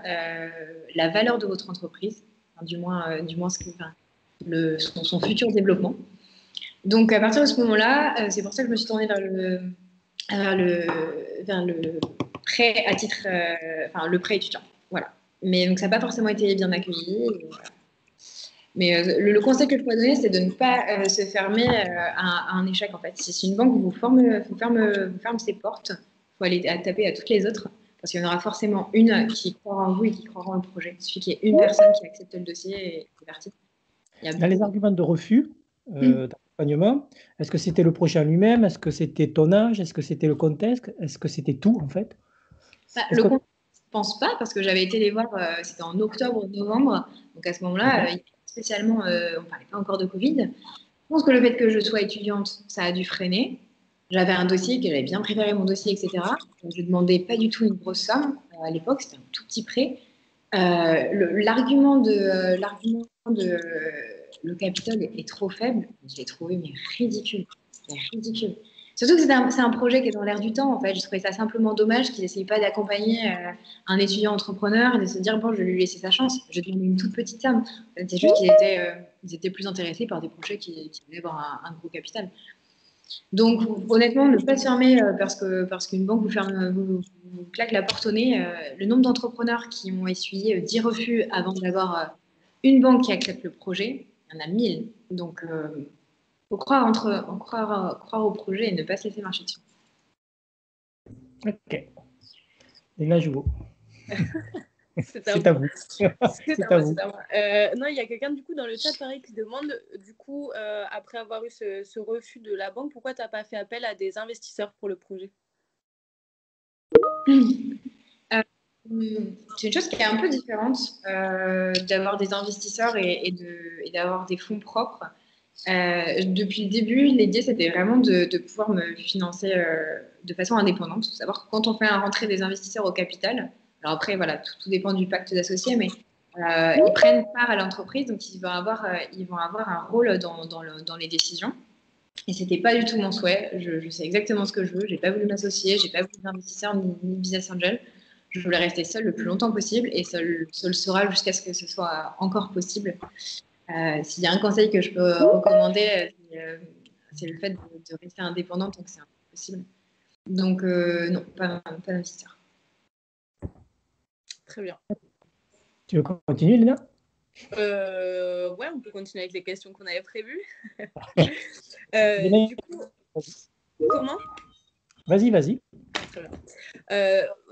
[SPEAKER 2] la valeur de votre entreprise, enfin, du moins son futur développement. Donc à partir de ce moment-là, c'est pour ça que je me suis tournée vers le prêt à titre, le prêt étudiant. Voilà. Mais donc ça n'a pas forcément été bien accueilli. Voilà. Mais le conseil que je pourrais donner, c'est de ne pas se fermer à un échec en fait. Si une banque vous ferme ses portes, il faut aller taper à toutes les autres, parce qu'il y en aura forcément une qui croira en vous et qui croira en le projet. Il suffit qu'il y ait une personne qui accepte le dossier et c'est parti.
[SPEAKER 1] Dans les arguments de refus d'accompagnement, est-ce que c'était le projet en lui-même? Est-ce que c'était ton âge? Est-ce que c'était le contexte? Est-ce que c'était tout en fait?
[SPEAKER 2] Le contexte, je ne pense pas, parce que j'avais été les voir, c'était en octobre, novembre. Donc à ce moment-là, spécialement, on ne parlait pas encore de Covid. Je pense que le fait que je sois étudiante, ça a dû freiner. J'avais un dossier, que j'avais bien préparé mon dossier, etc. Donc, je ne demandais pas du tout une grosse somme. À l'époque, c'était un tout petit prêt. L'argument de le capital est trop faible, je l'ai trouvé mais ridicule. C'est ridicule. Surtout que c'est un projet qui est dans l'air du temps. En fait, je trouvais ça simplement dommage qu'ils n'essayent pas d'accompagner un étudiant entrepreneur et de se dire bon, je vais lui laisser sa chance. Je vais lui donner une toute petite somme. C'est juste qu'ils étaient plus intéressés par des projets qui allaient avoir un gros capital. Donc, honnêtement, ne pas se fermer parce qu'une banque vous claque la porte au nez. Le nombre d'entrepreneurs qui ont essuyé 10 refus avant d'avoir une banque qui accepte le projet, il y en a 1000. Donc, faut croire au projet et ne pas se laisser marcher dessus.
[SPEAKER 1] Ok. Et là, je vous.
[SPEAKER 3] C'est à vous. C'est à moi. Non, il y a quelqu'un du coup dans le chat pareil qui demande du coup après avoir eu ce refus de la banque, pourquoi tu n'as pas fait appel à des investisseurs pour le projet?
[SPEAKER 2] C'est une chose qui est un peu différente d'avoir des investisseurs et d'avoir des fonds propres. Depuis le début, l'idée c'était vraiment de pouvoir me financer de façon indépendante. Il faut savoir que quand on fait rentrer des investisseurs au capital, alors après voilà, tout dépend du pacte d'associés, mais ils prennent part à l'entreprise, donc ils vont avoir un rôle dans les décisions. Et c'était pas du tout mon souhait. Je sais exactement ce que je veux. J'ai pas voulu m'associer, j'ai pas voulu d'investisseurs ni business angel. Je voulais rester seule le plus longtemps possible et seule sera jusqu'à ce que ce soit encore possible. S'il y a un conseil que je peux recommander, c'est le fait de rester indépendante tant que c'est impossible. Donc, non, pas d'investisseur.
[SPEAKER 3] Très bien.
[SPEAKER 1] Tu veux continuer, Léna?
[SPEAKER 3] Ouais, on peut continuer avec les questions qu'on avait prévues. Du coup, comment?
[SPEAKER 1] Vas-y.
[SPEAKER 3] Très bien.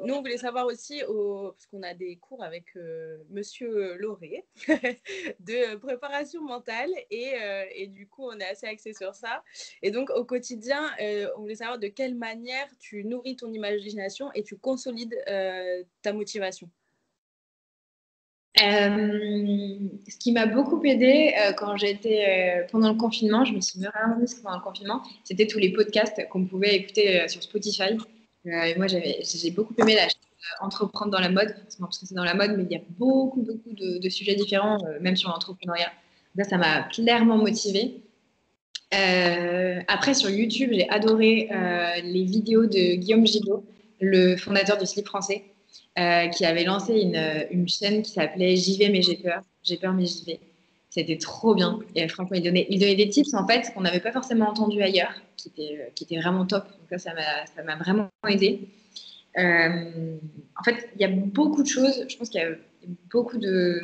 [SPEAKER 3] Nous, on voulait savoir aussi, parce qu'on a des cours avec Monsieur Lauré de préparation mentale et du coup, on est assez axé sur ça. Et donc, au quotidien, on voulait savoir de quelle manière tu nourris ton imagination et tu consolides ta motivation.
[SPEAKER 2] Ce qui m'a beaucoup aidé quand j'étais pendant le confinement, je me suis réinvestie pendant le confinement, c'était tous les podcasts qu'on pouvait écouter sur Spotify. Et moi, j'ai beaucoup aimé la chaîne Entreprendre dans la mode, parce que c'est dans la mode, mais il y a beaucoup de sujets différents, même sur l'entrepreneuriat. Là, ça m'a clairement motivée. Après, sur YouTube, j'ai adoré les vidéos de Guillaume Gibaud, le fondateur du slip français. Qui avait lancé une chaîne qui s'appelait J'y vais mais j'ai peur mais j'y vais. C'était trop bien. Et franchement, il donnait des tips en fait qu'on n'avait pas forcément entendus ailleurs, qui étaient vraiment top. Donc ça m'a vraiment aidé. En fait, il y a beaucoup de choses. Je pense qu'il y a beaucoup de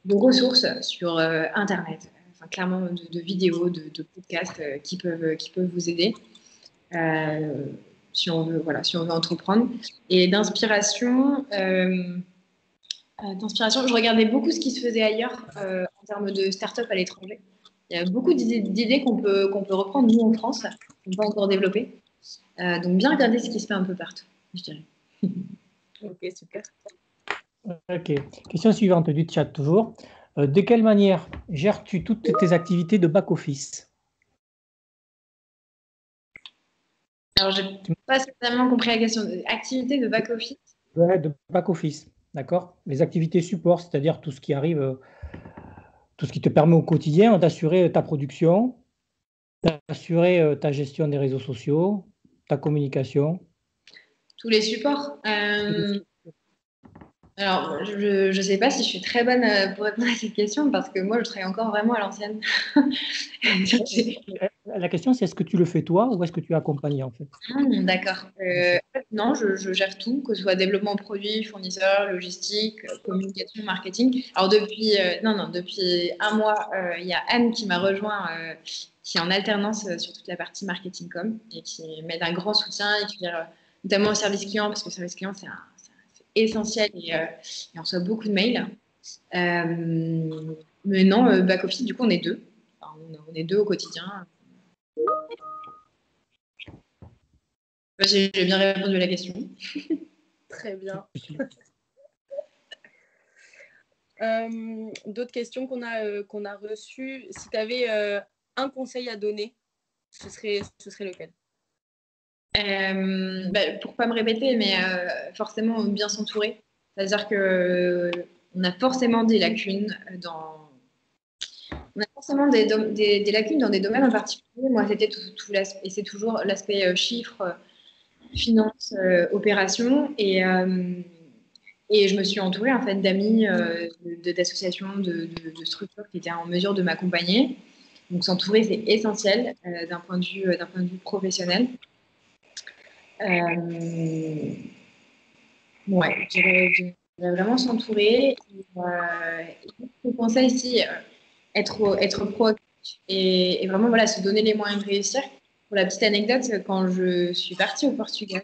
[SPEAKER 2] ressources sur Internet. Enfin, clairement, de vidéos, de podcasts qui peuvent vous aider. Si on veut entreprendre. Et d'inspiration, je regardais beaucoup ce qui se faisait ailleurs en termes de start-up à l'étranger. Il y a beaucoup d'idées qu'on peut reprendre, nous, en France, qu'on peut encore développer. Donc, bien regarder ce qui se fait un peu partout, je dirais.
[SPEAKER 3] Ok, super.
[SPEAKER 1] Ok. Question suivante du chat toujours. De quelle manière gères-tu toutes tes activités de back-office?
[SPEAKER 2] Alors, je n'ai pas totalement compris la question. Activité de back-office?
[SPEAKER 1] Ouais, de back-office, d'accord? Les activités support, c'est-à-dire tout ce qui arrive, tout ce qui te permet au quotidien d'assurer ta production, d'assurer ta gestion des réseaux sociaux, ta communication.
[SPEAKER 2] Tous les supports. Alors, je ne sais pas si je suis très bonne pour répondre à cette question parce que moi, je travaille encore vraiment à l'ancienne.
[SPEAKER 1] La question, c'est est-ce que tu le fais toi ou est-ce que tu es accompagné en fait?
[SPEAKER 2] D'accord. Non, je gère tout, que ce soit développement produit, fournisseur, logistique, communication, marketing. Alors depuis un mois, il y a Anne qui m'a rejoint, qui est en alternance sur toute la partie marketing com et qui m'aide un grand soutien et qui gère notamment au service client parce que le service client c'est essentiel et on reçoit beaucoup de mails. Mais non, back office, du coup on est deux. Enfin, on est deux au quotidien. J'ai bien répondu à la question.
[SPEAKER 3] Très bien. D'autres questions qu'on a reçues. Si tu avais un conseil à donner, ce serait lequel?
[SPEAKER 2] Pour pas me répéter, mais forcément bien s'entourer. C'est-à-dire que on a forcément des lacunes on a forcément des lacunes dans des domaines en particulier. Moi, c'était tout l'aspect, et c'est toujours l'aspect chiffres, finance, opération. Et je me suis entourée en fait d'amis, d'associations, de structures qui étaient en mesure de m'accompagner. Donc s'entourer, c'est essentiel d'un point de vue professionnel. Ouais, je dirais vraiment s'entourer. Je conseille ici être proactif et vraiment voilà, se donner les moyens de réussir. Pour la petite anecdote, quand je suis partie au Portugal,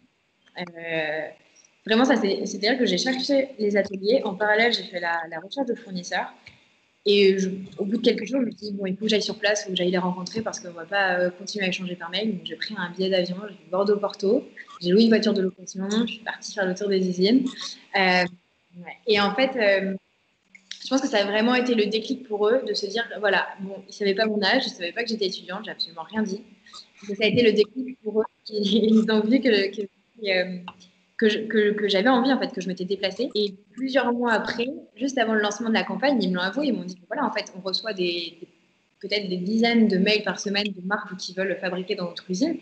[SPEAKER 2] vraiment, c'est-à-dire que j'ai cherché les ateliers. En parallèle, j'ai fait la recherche de fournisseurs. Et au bout de quelques jours, je me suis dit, bon, il faut que j'aille sur place, il faut que j'aille les rencontrer parce qu'on ne va pas continuer à échanger par mail. Donc, j'ai pris un billet d'avion, j'ai fait Bordeaux-Porto, j'ai loué une voiture de location, je suis partie faire le tour des usines. Ouais. Et en fait, je pense que ça a vraiment été le déclic pour eux de se dire, voilà, bon, ils ne savaient pas mon âge, ils ne savaient pas que j'étais étudiante, j'ai absolument rien dit. Donc, ça a été le déclic pour eux. Ils ont vu que j'avais envie, en fait, que je m'étais déplacée. Et plusieurs mois après, juste avant le lancement de la campagne, ils me l'ont avoué, ils m'ont dit, voilà, en fait, on reçoit peut-être des dizaines de mails par semaine de marques qui veulent fabriquer dans notre usine.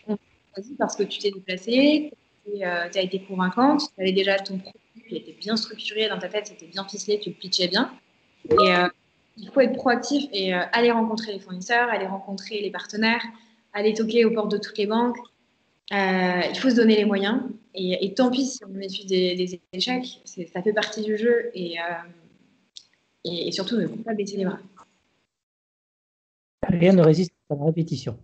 [SPEAKER 2] On choisit parce que tu t'es déplacée, tu as été convaincante, tu avais déjà ton produit qui était bien structuré dans ta tête, c'était bien ficelé, tu le pitchais bien. Et il faut être proactif et aller rencontrer les fournisseurs, aller rencontrer les partenaires, aller toquer aux portes de toutes les banques. Il faut se donner les moyens. Et tant pis si on essuie des échecs, ça fait partie du jeu. Et surtout, ne pas baisser les bras.
[SPEAKER 1] Rien ne résiste à la répétition.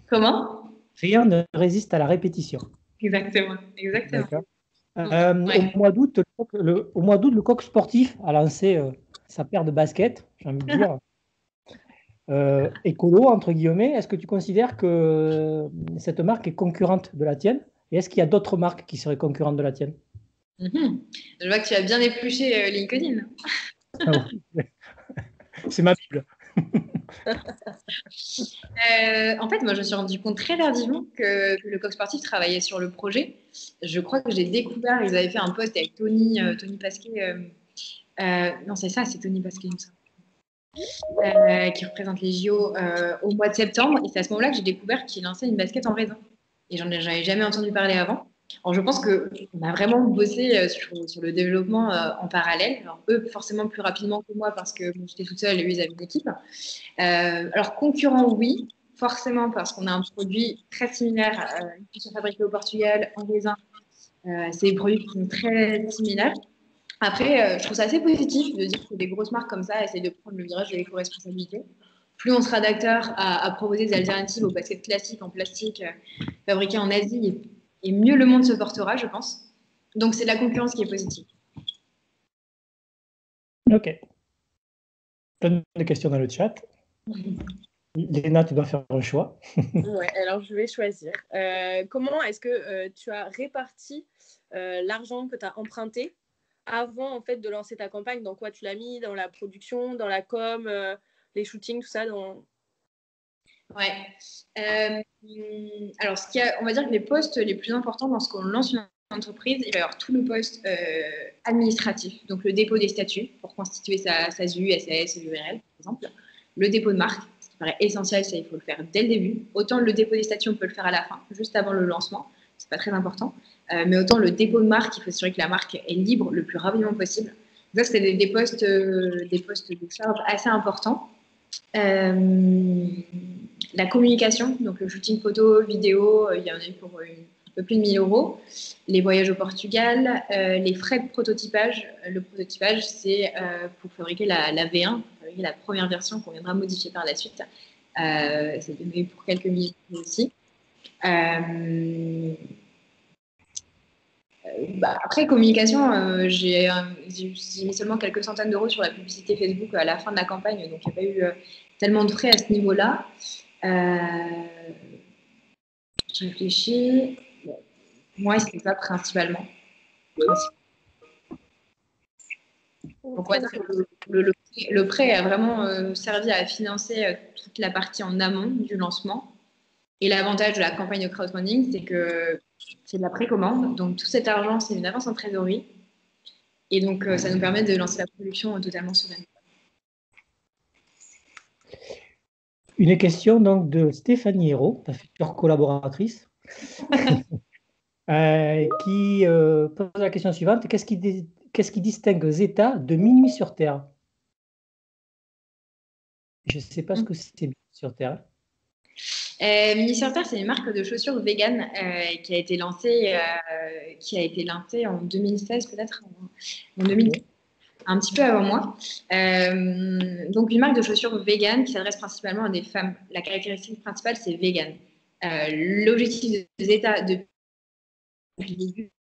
[SPEAKER 2] Comment?
[SPEAKER 1] Rien ne résiste à la répétition.
[SPEAKER 2] Exactement. Exactement.
[SPEAKER 1] Ouais. Au mois d'août, le Coq Sportif a lancé sa paire de baskets, j'ai envie de dire, écolo, entre guillemets. Est-ce que tu considères que cette marque est concurrente de la tienne? Et est-ce qu'il y a d'autres marques qui seraient concurrentes de la tienne?
[SPEAKER 2] Je vois que tu as bien épluché LinkedIn.
[SPEAKER 1] Ah oui. C'est ma Bible.
[SPEAKER 2] En fait, moi, je me suis rendu compte très tardivement que le Coq Sportif travaillait sur le projet. Je crois que j'ai découvert, ils avaient fait un post avec Tony Pasquet. Non, c'est ça, c'est Tony Pasquet, il me semble, qui représente les JO au mois de septembre. Et c'est à ce moment-là que j'ai découvert qu'il lançait une basket en raisin. Et j'en avais jamais entendu parler avant. Alors, je pense qu'on a vraiment bossé sur le développement en parallèle. Alors, eux, forcément plus rapidement que moi parce que j'étais toute seule et eux, ils avaient une équipe. Alors, concurrent, oui, forcément parce qu'on a un produit très similaire qui sont fabriqués au Portugal, en raisin. C'est des produits qui sont très similaires. Après, je trouve ça assez positif de dire que des grosses marques comme ça essayent de prendre le virage de l'éco-responsabilité. Plus on sera d'acteurs à proposer des alternatives aux baskets classiques en plastique fabriquées en Asie, et mieux le monde se portera, je pense. Donc, c'est la concurrence qui est positive.
[SPEAKER 1] Ok. Plein de questions dans le chat. Léna, tu dois faire un choix.
[SPEAKER 3] Ouais, alors je vais choisir. Comment est-ce que tu as réparti l'argent que tu as emprunté avant en fait de lancer ta campagne? Dans quoi tu l'as mis? Dans la production, dans la com, les shootings, tout ça
[SPEAKER 2] Ouais. Alors, on va dire que les postes les plus importants dans ce qu'on lance une entreprise, il va y avoir tout le poste administratif, donc le dépôt des statuts pour constituer sa SASU, SAS, URL, par exemple. Le dépôt de marque, ce qui paraît essentiel, ça il faut le faire dès le début. Autant le dépôt des statuts, on peut le faire à la fin, juste avant le lancement, c'est pas très important. Mais autant le dépôt de marque, il faut s'assurer que la marque est libre le plus rapidement possible. Donc, c'est des postes de charge assez importants. La communication, donc le shooting photo, vidéo, il y en a eu pour un peu plus de 1 000 €. Les voyages au Portugal, les frais de prototypage. Le prototypage, c'est pour fabriquer la V1, pour fabriquer la première version qu'on viendra modifier par la suite. C'est donné pour quelques milliers aussi. Après, communication, j'ai mis seulement quelques centaines d'euros sur la publicité Facebook à la fin de la campagne, donc il n'y a pas eu tellement de frais à ce niveau-là. Je réfléchis. Moi, c'est ça principalement. Donc, on va dire que le prêt a vraiment servi à financer toute la partie en amont du lancement. Et l'avantage de la campagne de crowdfunding, c'est que c'est de la précommande. Donc, tout cet argent, c'est une avance en trésorerie. Et donc, ça nous permet de lancer la production totalement sereinement.
[SPEAKER 1] Une question donc de Stéphanie Hérault, ta future collaboratrice, qui pose la question suivante. Qu'est-ce qui distingue Zeta de Minuit sur Terre? Je ne sais pas ce que c'est Minuit sur Terre.
[SPEAKER 2] Minuit sur Terre, c'est une marque de chaussures vegan qui a été lancée en 2016, peut-être, en 2015. Un petit peu avant moi. Donc, une marque de chaussures vegan qui s'adresse principalement à des femmes. La caractéristique principale, c'est vegan. L'objectif de Zeta depuis le début,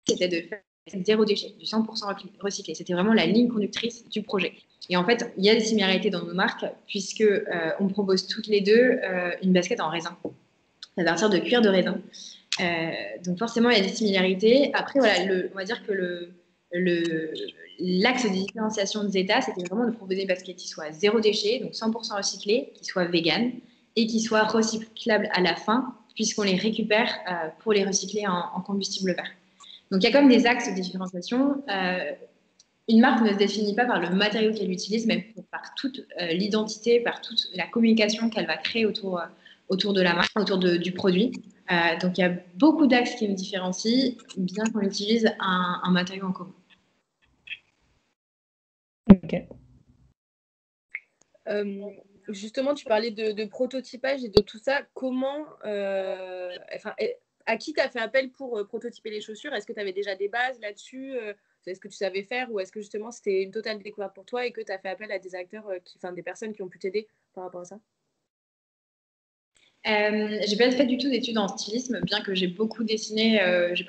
[SPEAKER 2] c'était de faire 0 déchet, du 100% recyclé. C'était vraiment la ligne conductrice du projet. Et en fait, il y a des similarités dans nos marques, puisque on propose toutes les deux une basket en raisin, à partir de cuir de raisin. Donc, forcément, il y a des similarités. Après, voilà, on va dire que l'axe de différenciation de Zeta, c'était vraiment de proposer une basket qui soit 0 déchet, donc 100% recyclé, qui soit vegan et qui soit recyclable à la fin, puisqu'on les récupère pour les recycler en combustible vert. Donc, il y a quand même des axes de différenciation. Une marque ne se définit pas par le matériau qu'elle utilise, mais par toute l'identité, par toute la communication qu'elle va créer autour de la marque, autour du produit. Donc, il y a beaucoup d'axes qui nous différencient, bien qu'on utilise un matériau en commun.
[SPEAKER 1] Ok.
[SPEAKER 3] Justement, tu parlais de prototypage et de tout ça. Comment, à qui tu as fait appel pour prototyper les chaussures? Est-ce que tu avais déjà des bases là-dessus? Est-ce que tu savais faire, ou est-ce que justement c'était une totale découverte pour toi et que tu as fait appel à des acteurs, des personnes qui ont pu t'aider par rapport à ça?
[SPEAKER 2] J'ai pas fait du tout d'études en stylisme, bien que j'ai beaucoup dessiné. J'ai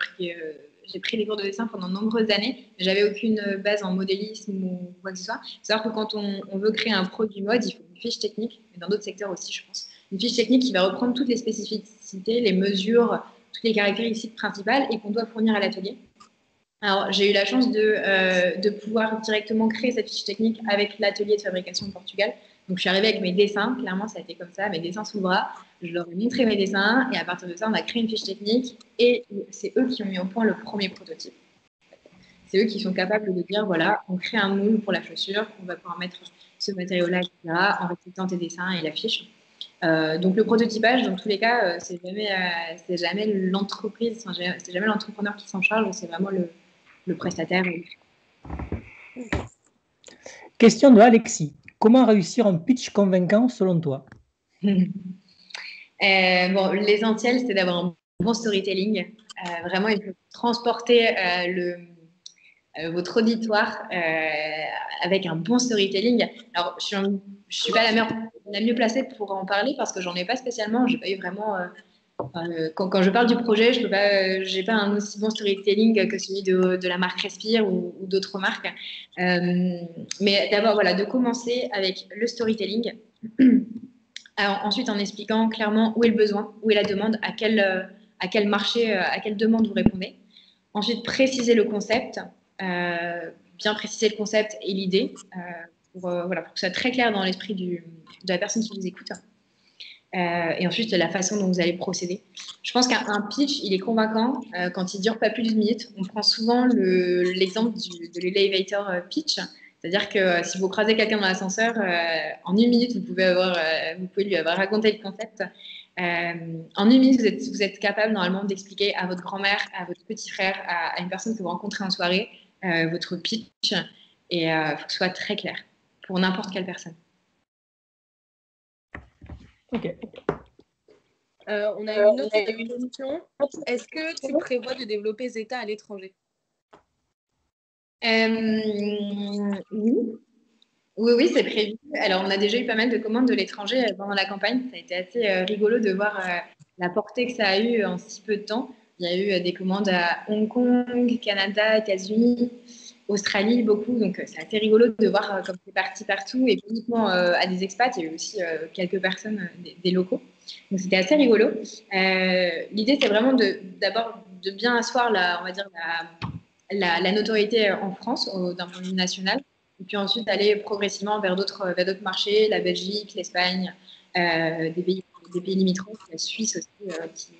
[SPEAKER 2] pris des cours de dessin pendant de nombreuses années. J'avais aucune base en modélisme ou quoi que ce soit. Il faut savoir que quand on veut créer un produit mode, il faut une fiche technique, mais dans d'autres secteurs aussi, je pense. Une fiche technique qui va reprendre toutes les spécificités, les mesures, toutes les caractéristiques principales et qu'on doit fournir à l'atelier. Alors, j'ai eu la chance de pouvoir directement créer cette fiche technique avec l'atelier de fabrication au Portugal. Donc, je suis arrivée avec mes dessins. Clairement, ça a été comme ça, mes dessins sous le bras. Je leur ai montré mes dessins et à partir de ça, on a créé une fiche technique et c'est eux qui ont mis au point le premier prototype. C'est eux qui sont capables de dire, voilà, on crée un moule pour la chaussure, on va pouvoir mettre ce matériau-là, etc., en respectant tes dessins et la fiche. Donc, le prototypage, dans tous les cas, c'est jamais l'entreprise, c'est jamais l'entrepreneur qui s'en charge, c'est vraiment le prestataire.
[SPEAKER 1] Question de Alexis. Comment réussir un pitch convaincant selon toi?
[SPEAKER 2] L'essentiel, c'est d'avoir un bon storytelling. Vraiment, il faut transporter votre auditoire avec un bon storytelling. Alors, je ne suis pas la mieux placée pour en parler parce que j'en ai pas spécialement. J'ai pas eu vraiment Quand je parle du projet, je n'ai pas un aussi bon storytelling que celui de la marque Respire ou d'autres marques. Mais d'abord, voilà, de commencer avec le storytelling. Alors, ensuite, en expliquant clairement où est le besoin, où est la demande, à quel marché, à quelle demande vous répondez. Ensuite, préciser le concept, bien préciser le concept et l'idée, pour que ce soit très clair dans l'esprit de la personne qui vous écoute. Et ensuite, la façon dont vous allez procéder. Je pense qu'un pitch, il est convaincant quand il dure pas plus d'une minute. On prend souvent l'exemple de l'elevator pitch. C'est-à-dire que si vous croisez quelqu'un dans l'ascenseur, en une minute, vous pouvez lui avoir raconté le concept. En une minute, vous êtes capable normalement d'expliquer à votre grand-mère, à votre petit frère, à une personne que vous rencontrez en soirée, votre pitch. Et il faut que ce soit très clair pour n'importe quelle personne.
[SPEAKER 1] Ok.
[SPEAKER 3] On a une autre question. Est-ce que tu prévois de développer Zeta à l'étranger?
[SPEAKER 2] Oui, c'est prévu. Alors, on a déjà eu pas mal de commandes de l'étranger pendant la campagne. Ça a été assez rigolo de voir la portée que ça a eu en si peu de temps. Il y a eu des commandes à Hong Kong, Canada, États-Unis, Australie, beaucoup. Donc, c'est assez rigolo de voir comme c'est parti partout et pas uniquement à des expats. Il y a eu aussi quelques personnes, des locaux. Donc, c'était assez rigolo. L'idée, c'est vraiment d'abord de bien asseoir on va dire, la notoriété en France d'un point de vue national. Et puis ensuite aller progressivement vers d'autres marchés, la Belgique, l'Espagne, des pays limitrophes, la Suisse aussi,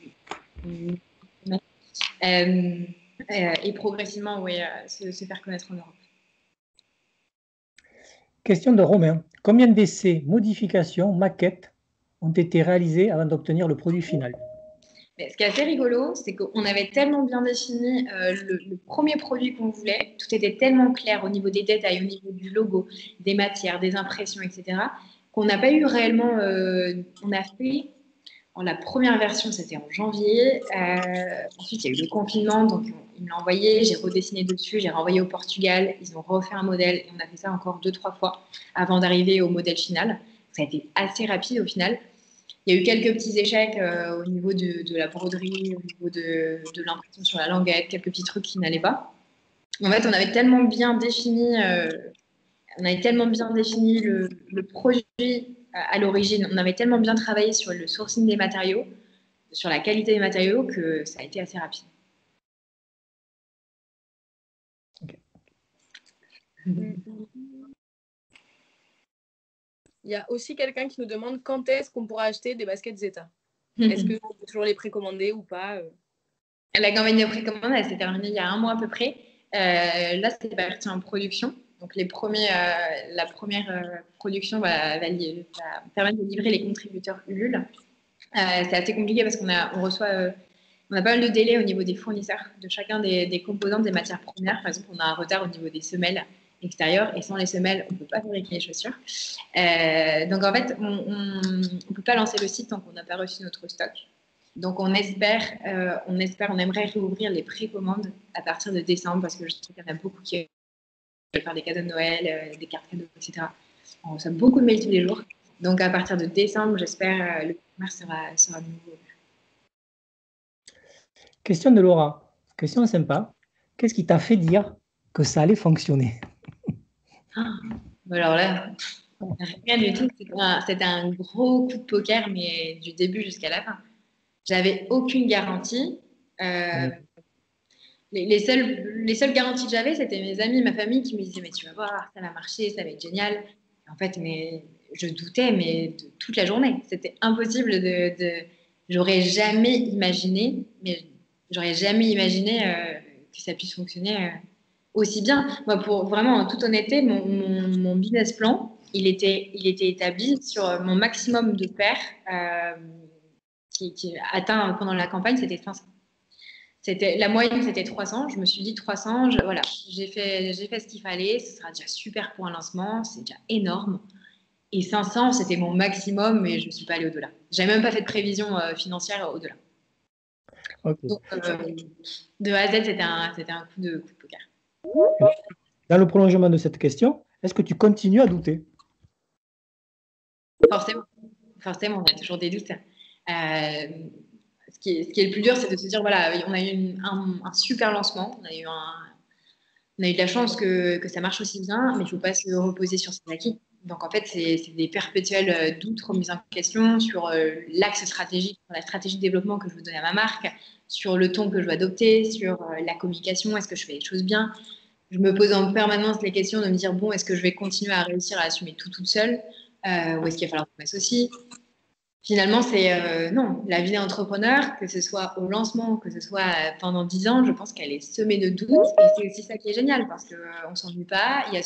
[SPEAKER 2] et progressivement, oui, se faire connaître en Europe.
[SPEAKER 1] Question de Romain. Combien d'essais, modifications, maquettes ont été réalisés avant d'obtenir le produit final?
[SPEAKER 2] Mais ce qui est assez rigolo, c'est qu'on avait tellement bien défini le premier produit qu'on voulait, tout était tellement clair au niveau des détails, au niveau du logo, des matières, des impressions, etc., qu'on n'a pas eu réellement. On a fait. La première version, c'était en janvier. Ensuite, il y a eu le confinement, donc ils me l'ont envoyé. J'ai redessiné dessus, j'ai renvoyé au Portugal. Ils ont refait un modèle et on a fait ça encore 2-3 fois avant d'arriver au modèle final. Ça a été assez rapide au final. Il y a eu quelques petits échecs au niveau de la broderie, au niveau de l'impression sur la languette, quelques petits trucs qui n'allaient pas. En fait, on avait tellement bien défini, le projet à l'origine. On avait tellement bien travaillé sur le sourcing des matériaux, sur la qualité des matériaux, que ça a été assez rapide.
[SPEAKER 1] Okay.
[SPEAKER 3] Il y a aussi quelqu'un qui nous demande quand est-ce qu'on pourra acheter des baskets Zeta. Est-ce qu'on peut toujours les précommander ou pas?
[SPEAKER 2] La campagne de précommande, elle s'est terminée il y a 1 mois à peu près. Là, c'est parti en production. Donc, la première production va permettre de livrer les contributeurs Ulule. C'est assez compliqué parce qu'on a pas mal de délais au niveau des fournisseurs de chacun des composants des matières premières. Par exemple, on a un retard au niveau des semelles extérieures et sans les semelles, on ne peut pas fabriquer les chaussures. Donc, en fait, on ne peut pas lancer le site tant qu'on n'a pas reçu notre stock. Donc, on aimerait réouvrir les précommandes à partir de décembre parce que je sais qu'il y en a beaucoup qui veulent faire des cadeaux de Noël, des cartes cadeaux, etc. On reçoit beaucoup de mails tous les jours. Donc, à partir de décembre, j'espère le commerce sera de nouveau.
[SPEAKER 1] Question de Laura. Question sympa. Qu'est-ce qui t'a fait dire que ça allait fonctionner?
[SPEAKER 2] Alors là, rien du tout. C'était un gros coup de poker, mais du début jusqu'à la fin. J'avais aucune garantie. Les seules garanties que j'avais, c'était mes amis, ma famille qui me disaient mais tu vas voir, ça va marcher, ça va être génial. En fait, mais je doutais mais de toute la journée. C'était impossible j'aurais jamais imaginé, que ça puisse fonctionner aussi bien. Moi, pour vraiment en toute honnêteté, mon business plan, il était établi sur mon maximum de paires qui atteint pendant la campagne, c'était 500. La moyenne, c'était 300. Je me suis dit 300. Voilà, j'ai fait ce qu'il fallait. Ce sera déjà super pour un lancement. C'est déjà énorme. Et 500, c'était mon maximum, mais je ne suis pas allée au-delà. Je n'avais même pas fait de prévision financière au-delà.
[SPEAKER 1] Okay.
[SPEAKER 2] Donc, de A à Z, c'était un coup de poker.
[SPEAKER 1] Dans le prolongement de cette question, est-ce que tu continues à douter?
[SPEAKER 2] Forcément, on a toujours des doutes. Ce ce qui est le plus dur, c'est de se dire, voilà, on a eu un super lancement, on a eu de la chance que ça marche aussi bien, mais il ne faut pas se reposer sur ses acquis. Donc, en fait, c'est des perpétuels doutes, remises en question sur l'axe stratégique, sur la stratégie de développement que je veux donner à ma marque, sur le ton que je veux adopter, sur la communication, est-ce que je fais les choses bien. Je me pose en permanence les questions de me dire, bon, est-ce que je vais continuer à réussir à assumer tout toute seule ou est-ce qu'il va falloir que je m'associe. Finalement, c'est non, la vie d'entrepreneur, que ce soit au lancement, que ce soit pendant 10 ans, je pense qu'elle est semée de doutes. Et c'est aussi ça qui est génial parce qu'on ne s'ennuie pas. Il y a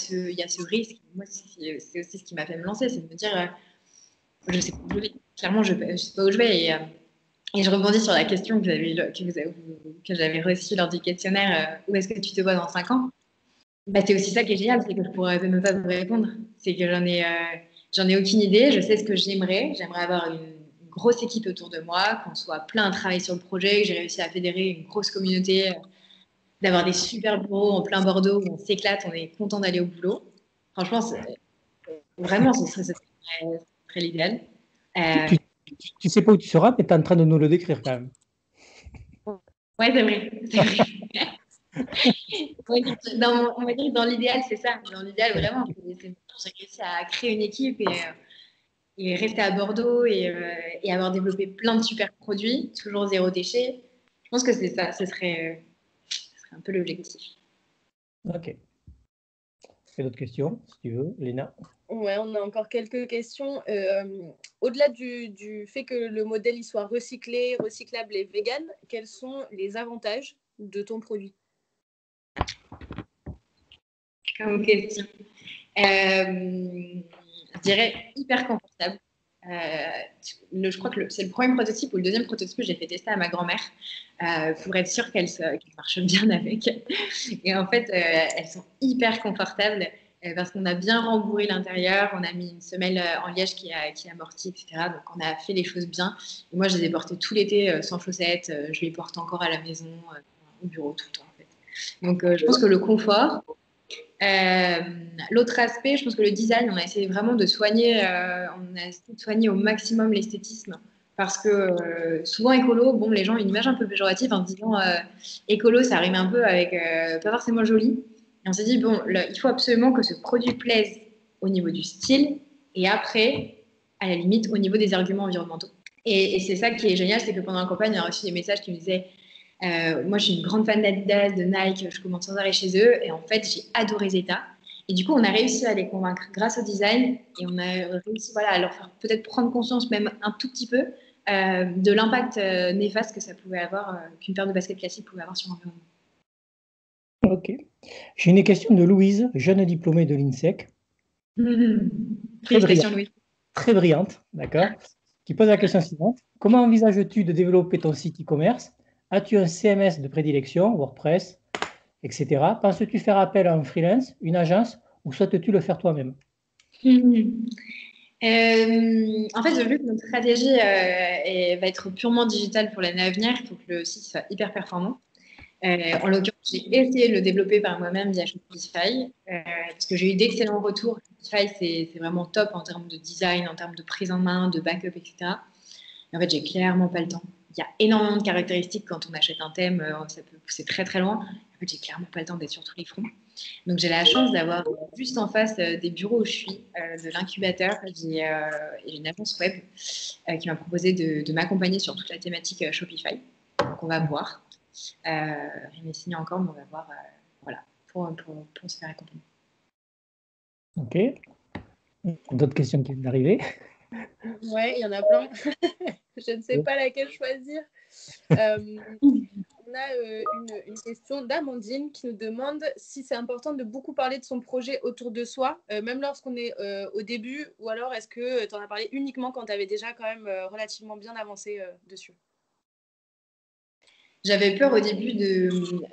[SPEAKER 2] ce risque. Moi, c'est aussi ce qui m'a fait me lancer, c'est de me dire, je ne sais pas où je vais. Clairement, je ne sais pas où je vais. Et je rebondis sur la question que j'avais reçue lors du questionnaire, où est-ce que tu te vois dans 5 ans? Bah, c'est aussi ça qui est génial, c'est que je pourrais même pas vous répondre. C'est que j'en ai aucune idée. Je sais ce que j'aimerais. J'aimerais avoir une grosse équipe autour de moi, qu'on soit plein à travailler sur le projet, que j'ai réussi à fédérer une grosse communauté, d'avoir des super bureaux en plein Bordeaux où on s'éclate, on est content d'aller au boulot. Franchement, vraiment, ce serait l'idéal.
[SPEAKER 1] Tu sais pas où tu seras, mais tu es en train de nous le décrire quand même.
[SPEAKER 2] Ouais, c'est vrai. C'est vrai. On va dire que dans l'idéal, c'est ça. Dans l'idéal, vraiment, j'ai réussi à créer une équipe et rester à Bordeaux et avoir développé plein de super produits, toujours zéro déchet. Je pense que c'est ça. Ce serait un peu l'objectif.
[SPEAKER 1] Ok. Et d'autres questions, si tu veux, Léna?
[SPEAKER 3] Ouais, on a encore quelques questions. Au-delà du fait que le modèle il soit recyclé, recyclable et vegan, quels sont les avantages de ton produit?
[SPEAKER 2] Comme question. Je dirais hyper confortable. Je crois que c'est le premier prototype ou le deuxième prototype que j'ai fait tester à ma grand-mère pour être sûre qu'elle marche bien avec. Et en fait, elles sont hyper confortables parce qu'on a bien rembourré l'intérieur, on a mis une semelle en liège qui amortit, etc. Donc, on a fait les choses bien. Et moi, je les ai portées tout l'été sans chaussettes. Je les porte encore à la maison, au bureau tout le temps. En fait. Donc, je pense que le confort. L'autre aspect, je pense que le design, on a essayé vraiment de soigner, au maximum l'esthétisme parce que souvent écolo, bon, les gens ont une image un peu péjorative en se disant écolo, ça rime un peu avec pas forcément joli. Et on s'est dit, bon, il faut absolument que ce produit plaise au niveau du style et après, à la limite, au niveau des arguments environnementaux. Et c'est ça qui est génial, c'est que pendant la campagne, on a reçu des messages qui me disaient moi, je suis une grande fan d'Adidas, de Nike, je commande sans arrêt chez eux. Et en fait, j'ai adoré Zeta. Et du coup, on a réussi à les convaincre grâce au design. Et on a réussi à leur faire peut-être prendre conscience, même un tout petit peu, de l'impact néfaste que ça pouvait avoir, qu'une paire de baskets classiques pouvait avoir sur l'environnement.
[SPEAKER 1] Ok. J'ai une question de Louise, jeune diplômée de l'INSEC.
[SPEAKER 2] Félicitations, Louis.
[SPEAKER 1] Très brillante, d'accord, qui pose la question suivante. Comment envisages-tu de développer ton site e-commerce? As-tu un CMS de prédilection, WordPress, etc. Penses-tu faire appel à un freelance, une agence, ou souhaites-tu le faire toi-même?
[SPEAKER 2] En fait, vu que notre stratégie va être purement digitale pour l'année à venir, il faut que le site soit hyper performant. En l'occurrence, j'ai essayé de le développer par moi-même via Shopify parce que j'ai eu d'excellents retours. Shopify, c'est vraiment top en termes de design, en termes de prise en main, de backup, etc. Mais en fait, j'ai clairement pas le temps. Il y a énormément de caractéristiques quand on achète un thème, ça peut pousser très très loin. En fait, j'ai clairement pas le temps d'être sur tous les fronts. Donc, j'ai la chance d'avoir juste en face des bureaux où je suis, de l'incubateur. J'ai une agence web qui m'a proposé de m'accompagner sur toute la thématique Shopify. Donc, on va voir. Rien n'est signé encore, mais on va voir voilà, pour se faire accompagner.
[SPEAKER 1] Ok. D'autres questions qui viennent d'arriver?
[SPEAKER 3] Ouais, il y en a plein. Je ne sais pas laquelle choisir. On a une question d'Amandine qui nous demande si c'est important de beaucoup parler de son projet autour de soi, même lorsqu'on est au début, ou alors est-ce que tu en as parlé uniquement quand tu avais déjà quand même relativement bien avancé dessus?
[SPEAKER 2] J'avais peur au début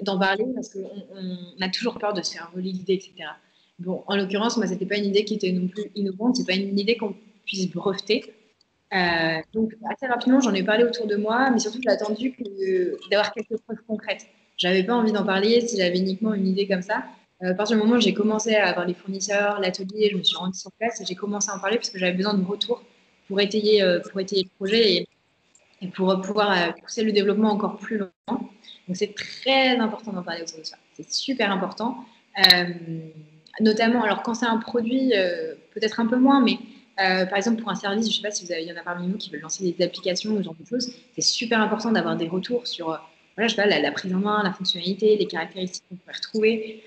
[SPEAKER 2] d'en parler parce qu'on a toujours peur de se faire voler l'idée, etc. Bon, en l'occurrence, moi, c'était pas une idée qui était non plus innovante, c'est pas une idée qu'on puisse breveter. Donc, assez rapidement, j'en ai parlé autour de moi, mais surtout, j'ai attendu d'avoir quelques preuves concrètes. J'avais pas envie d'en parler si j'avais uniquement une idée comme ça. À partir du moment où j'ai commencé à avoir les fournisseurs, l'atelier, je me suis rendue sur place et j'ai commencé à en parler parce que j'avais besoin de retour pour étayer le projet et pour pouvoir pousser le développement encore plus loin. Donc, c'est très important d'en parler autour de soi. C'est super important. Notamment, alors quand c'est un produit, peut-être un peu moins, mais par exemple pour un service, je ne sais pas si il y en a parmi nous qui veulent lancer des applications ou ce genre de choses, c'est super important d'avoir des retours sur voilà, je sais pas, la prise en main, la fonctionnalité, les caractéristiques qu'on peut retrouver.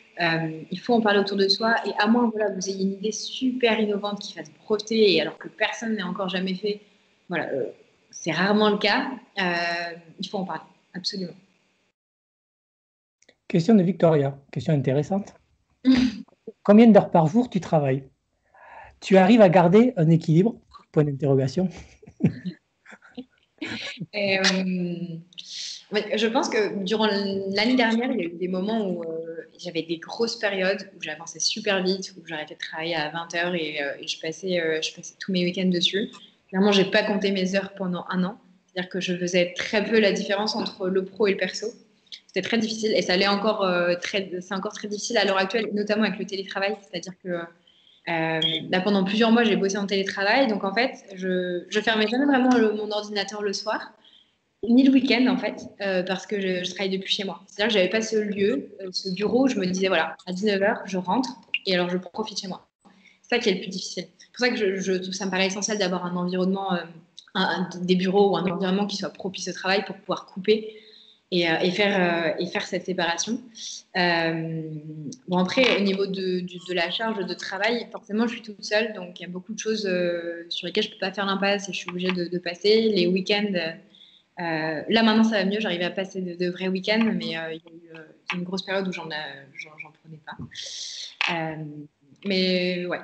[SPEAKER 2] Il faut en parler autour de soi, et à moins voilà, que vous ayez une idée super innovante qui fasse breveter, et alors que personne n'a encore jamais fait, voilà, c'est rarement le cas, il faut en parler, absolument.
[SPEAKER 1] Question de Victoria, question intéressante. Combien d'heures par jour tu travailles? Tu arrives à garder un équilibre? Point d'interrogation.
[SPEAKER 2] Je pense que durant l'année dernière, il y a eu des moments où j'avais des grosses périodes où j'avançais super vite, où j'arrêtais de travailler à 20h et je passais tous mes week-ends dessus. Clairement, je n'ai pas compté mes heures pendant un an. C'est-à-dire que je faisais très peu la différence entre le pro et le perso. C'était très difficile et ça l'est encore, c'est encore très difficile à l'heure actuelle, notamment avec le télétravail. C'est-à-dire que là, pendant plusieurs mois, j'ai bossé en télétravail. Donc, en fait, je fermais jamais vraiment mon ordinateur le soir, ni le week-end, en fait, parce que je travaille depuis chez moi. C'est-à-dire que je n'avais pas ce lieu, ce bureau où je me disais, voilà, à 19h, je rentre et alors je profite chez moi. C'est ça qui est le plus difficile. C'est pour ça que ça me paraît essentiel d'avoir un environnement, des bureaux ou un environnement qui soit propice au travail pour pouvoir couper et faire cette séparation. Bon, après, au niveau de la charge de travail, forcément, je suis toute seule, donc il y a beaucoup de choses sur lesquelles je ne peux pas faire l'impasse et je suis obligée de passer. Les week-ends, là maintenant ça va mieux, j'arrive à passer de vrais week-ends, mais il y a eu une grosse période où j'en prenais pas. Mais ouais,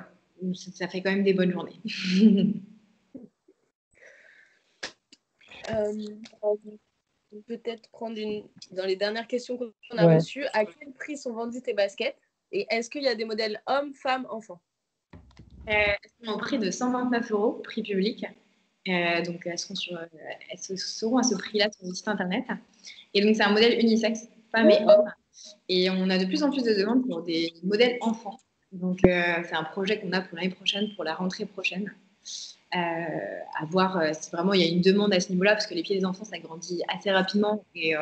[SPEAKER 2] ça fait quand même des bonnes journées.
[SPEAKER 3] Peut-être prendre dans les dernières questions qu'on a reçues, à quel prix sont vendus tes baskets? Et est-ce qu'il y a des modèles hommes, femmes, enfants?
[SPEAKER 2] Elles sont au prix de 129 €, prix public. Donc elles seront à ce prix-là sur le site internet. Et donc c'est un modèle unisexe, femmes et hommes. Et on a de plus en plus de demandes pour des modèles enfants. Donc c'est un projet qu'on a pour l'année prochaine, pour la rentrée prochaine. À voir si vraiment il y a une demande à ce niveau-là, parce que les pieds des enfants, ça grandit assez rapidement. Et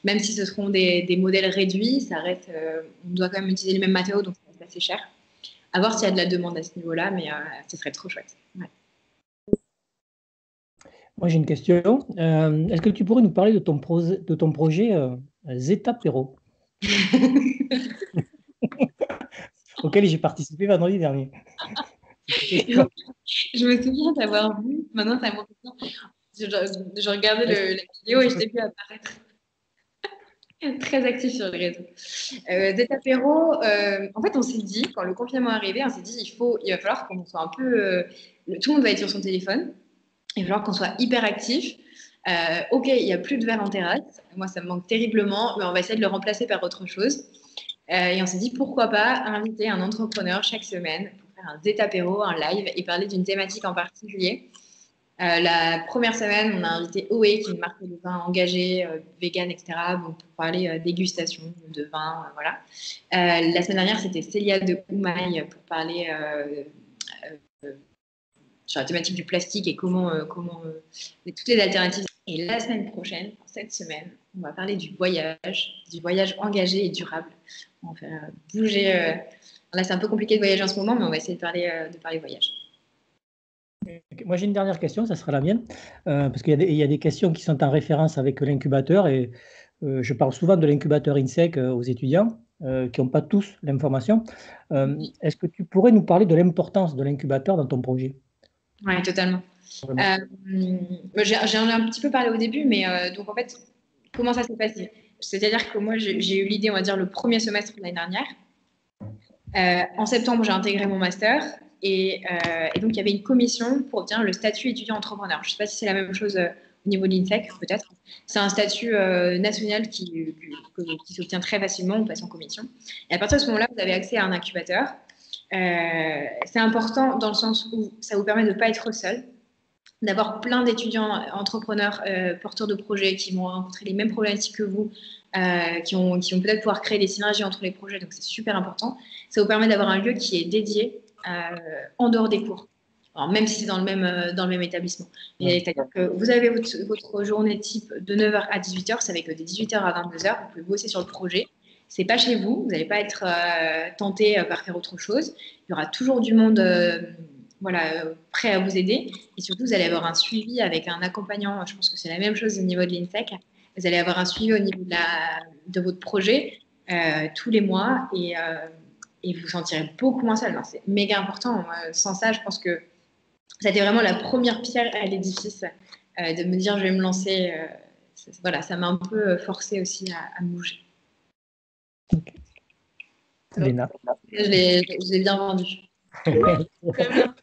[SPEAKER 2] même si ce seront des modèles réduits, ça reste, on doit quand même utiliser les mêmes matériaux, donc ça reste assez cher. À voir s'il y a de la demande à ce niveau-là, mais ce serait trop chouette. Ouais.
[SPEAKER 1] Moi, j'ai une question. Est-ce que tu pourrais nous parler de ton projet Zetapéro auquel j'ai participé vendredi dernier?
[SPEAKER 2] Je me souviens d'avoir vu, maintenant ça monte bien, je regardais la vidéo et je t'ai vu apparaître. Très actif sur les réseaux. Zetapéro, en fait, on s'est dit, quand le confinement est arrivé, on s'est dit, il va falloir qu'on soit un peu... tout le monde va être sur son téléphone. Il va falloir qu'on soit hyper actif. Ok, il n'y a plus de verre en terrasse. Moi, ça me manque terriblement, mais on va essayer de le remplacer par autre chose. Et on s'est dit, pourquoi pas inviter un entrepreneur chaque semaine pour faire un Zetapéro, un live, et parler d'une thématique en particulier. La première semaine, on a invité OE, qui est une marque de vin engagée, vegan, etc. Donc pour parler dégustation de vin, voilà. La semaine dernière, c'était Célia de Oumaï pour parler sur la thématique du plastique et comment toutes les alternatives. Et la semaine prochaine, cette semaine, on va parler du voyage engagé et durable. On va faire bouger. Là, c'est un peu compliqué de voyager en ce moment, mais on va essayer de parler voyage.
[SPEAKER 1] Moi, j'ai une dernière question, ça sera la mienne, parce qu'il y a des questions qui sont en référence avec l'incubateur et je parle souvent de l'incubateur INSEC aux étudiants qui n'ont pas tous l'information. Est-ce que tu pourrais nous parler de l'importance de l'incubateur dans ton projet?
[SPEAKER 2] Oui, totalement. J'en ai un petit peu parlé au début, mais donc en fait, comment ça s'est passé? C'est-à-dire que moi, j'ai eu l'idée, on va dire, le premier semestre de l'année dernière. En septembre, j'ai intégré mon master et donc il y avait une commission pour obtenir le statut étudiant entrepreneur. Je ne sais pas si c'est la même chose au niveau de l'INSEC, peut-être. C'est un statut national qui s'obtient très facilement, on passe en commission. Et à partir de ce moment-là, vous avez accès à un incubateur. C'est important dans le sens où ça vous permet de ne pas être seul, d'avoir plein d'étudiants entrepreneurs, porteurs de projets qui vont rencontrer les mêmes problématiques que vous, qui vont peut-être pouvoir créer des synergies entre les projets, donc c'est super important. Ça vous permet d'avoir un lieu qui est dédié en dehors des cours. Alors, même si c'est dans le même établissement. Mais c'est-à-dire que vous avez votre journée type de 9h à 18h, c'est avec des 18h à 22h, vous pouvez bosser sur le projet. C'est pas chez vous, vous n'allez pas être tenté par faire autre chose. Il y aura toujours du monde prêt à vous aider. Et surtout, vous allez avoir un suivi avec un accompagnant. Je pense que c'est la même chose au niveau de l'INSEC. Vous allez avoir un suivi au niveau de votre projet tous les mois et vous vous sentirez beaucoup moins seul. C'est méga important. Sans ça, je pense que ça a été vraiment la première pierre à l'édifice de me dire je vais me lancer. Ça m'a un peu forcé aussi à me bouger.
[SPEAKER 1] Okay. Léna.
[SPEAKER 2] Je l'ai bien vendu.
[SPEAKER 3] Très bien.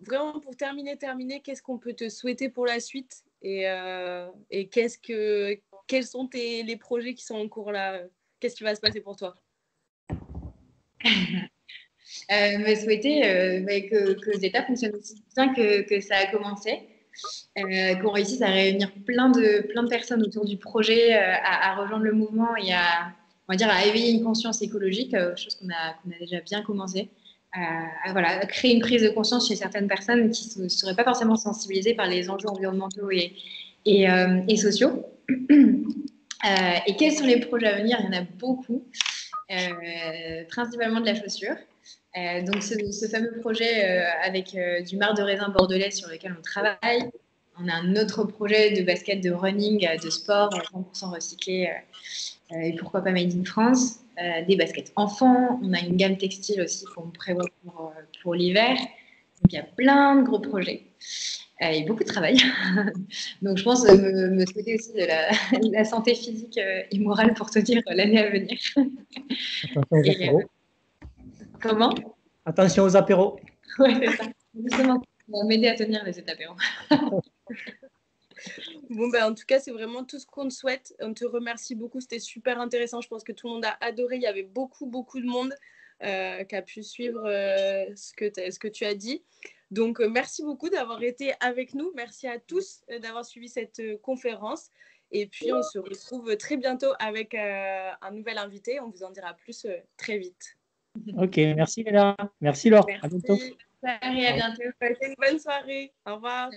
[SPEAKER 3] Vraiment pour terminer, qu'est-ce qu'on peut te souhaiter pour la suite et quels sont les projets qui sont en cours là? Qu'est-ce qui va se passer pour toi?
[SPEAKER 2] Me souhaiter que Zeta fonctionne aussi bien que ça a commencé, qu'on réussisse à réunir plein de personnes autour du projet, à rejoindre le mouvement et à éveiller une conscience écologique, chose qu'on a déjà bien commencé. À créer une prise de conscience chez certaines personnes qui ne seraient pas forcément sensibilisées par les enjeux environnementaux et sociaux. Et quels sont les projets à venir? Il y en a beaucoup, principalement de la chaussure. Donc ce fameux projet avec du marc de raisin bordelais sur lequel on travaille. On a un autre projet de basket, de running, de sport 100% recyclé et pourquoi pas made in France. Des baskets enfants. On a une gamme textile aussi qu'on prévoit pour l'hiver. Donc il y a plein de gros projets et beaucoup de travail. Donc je pense me souhaiter aussi de la santé physique et morale pour tenir l'année à venir.
[SPEAKER 1] Attention aux apéros.
[SPEAKER 2] Comment?
[SPEAKER 1] Attention aux apéros.
[SPEAKER 2] Oui, c'est ça. Justement, ça va m'aider à tenir les apéros.
[SPEAKER 3] Bon, en tout cas, c'est vraiment tout ce qu'on te souhaite. On te remercie beaucoup. C'était super intéressant. Je pense que tout le monde a adoré. Il y avait beaucoup de monde qui a pu suivre ce que tu as dit. Donc, merci beaucoup d'avoir été avec nous. Merci à tous d'avoir suivi cette conférence. Et puis, on se retrouve très bientôt avec un nouvel invité. On vous en dira plus très vite.
[SPEAKER 1] Ok, merci Léna. Merci Laure.
[SPEAKER 3] Merci.
[SPEAKER 1] À bientôt.
[SPEAKER 2] Salut, à bientôt.
[SPEAKER 3] Passez une bonne soirée. Au revoir.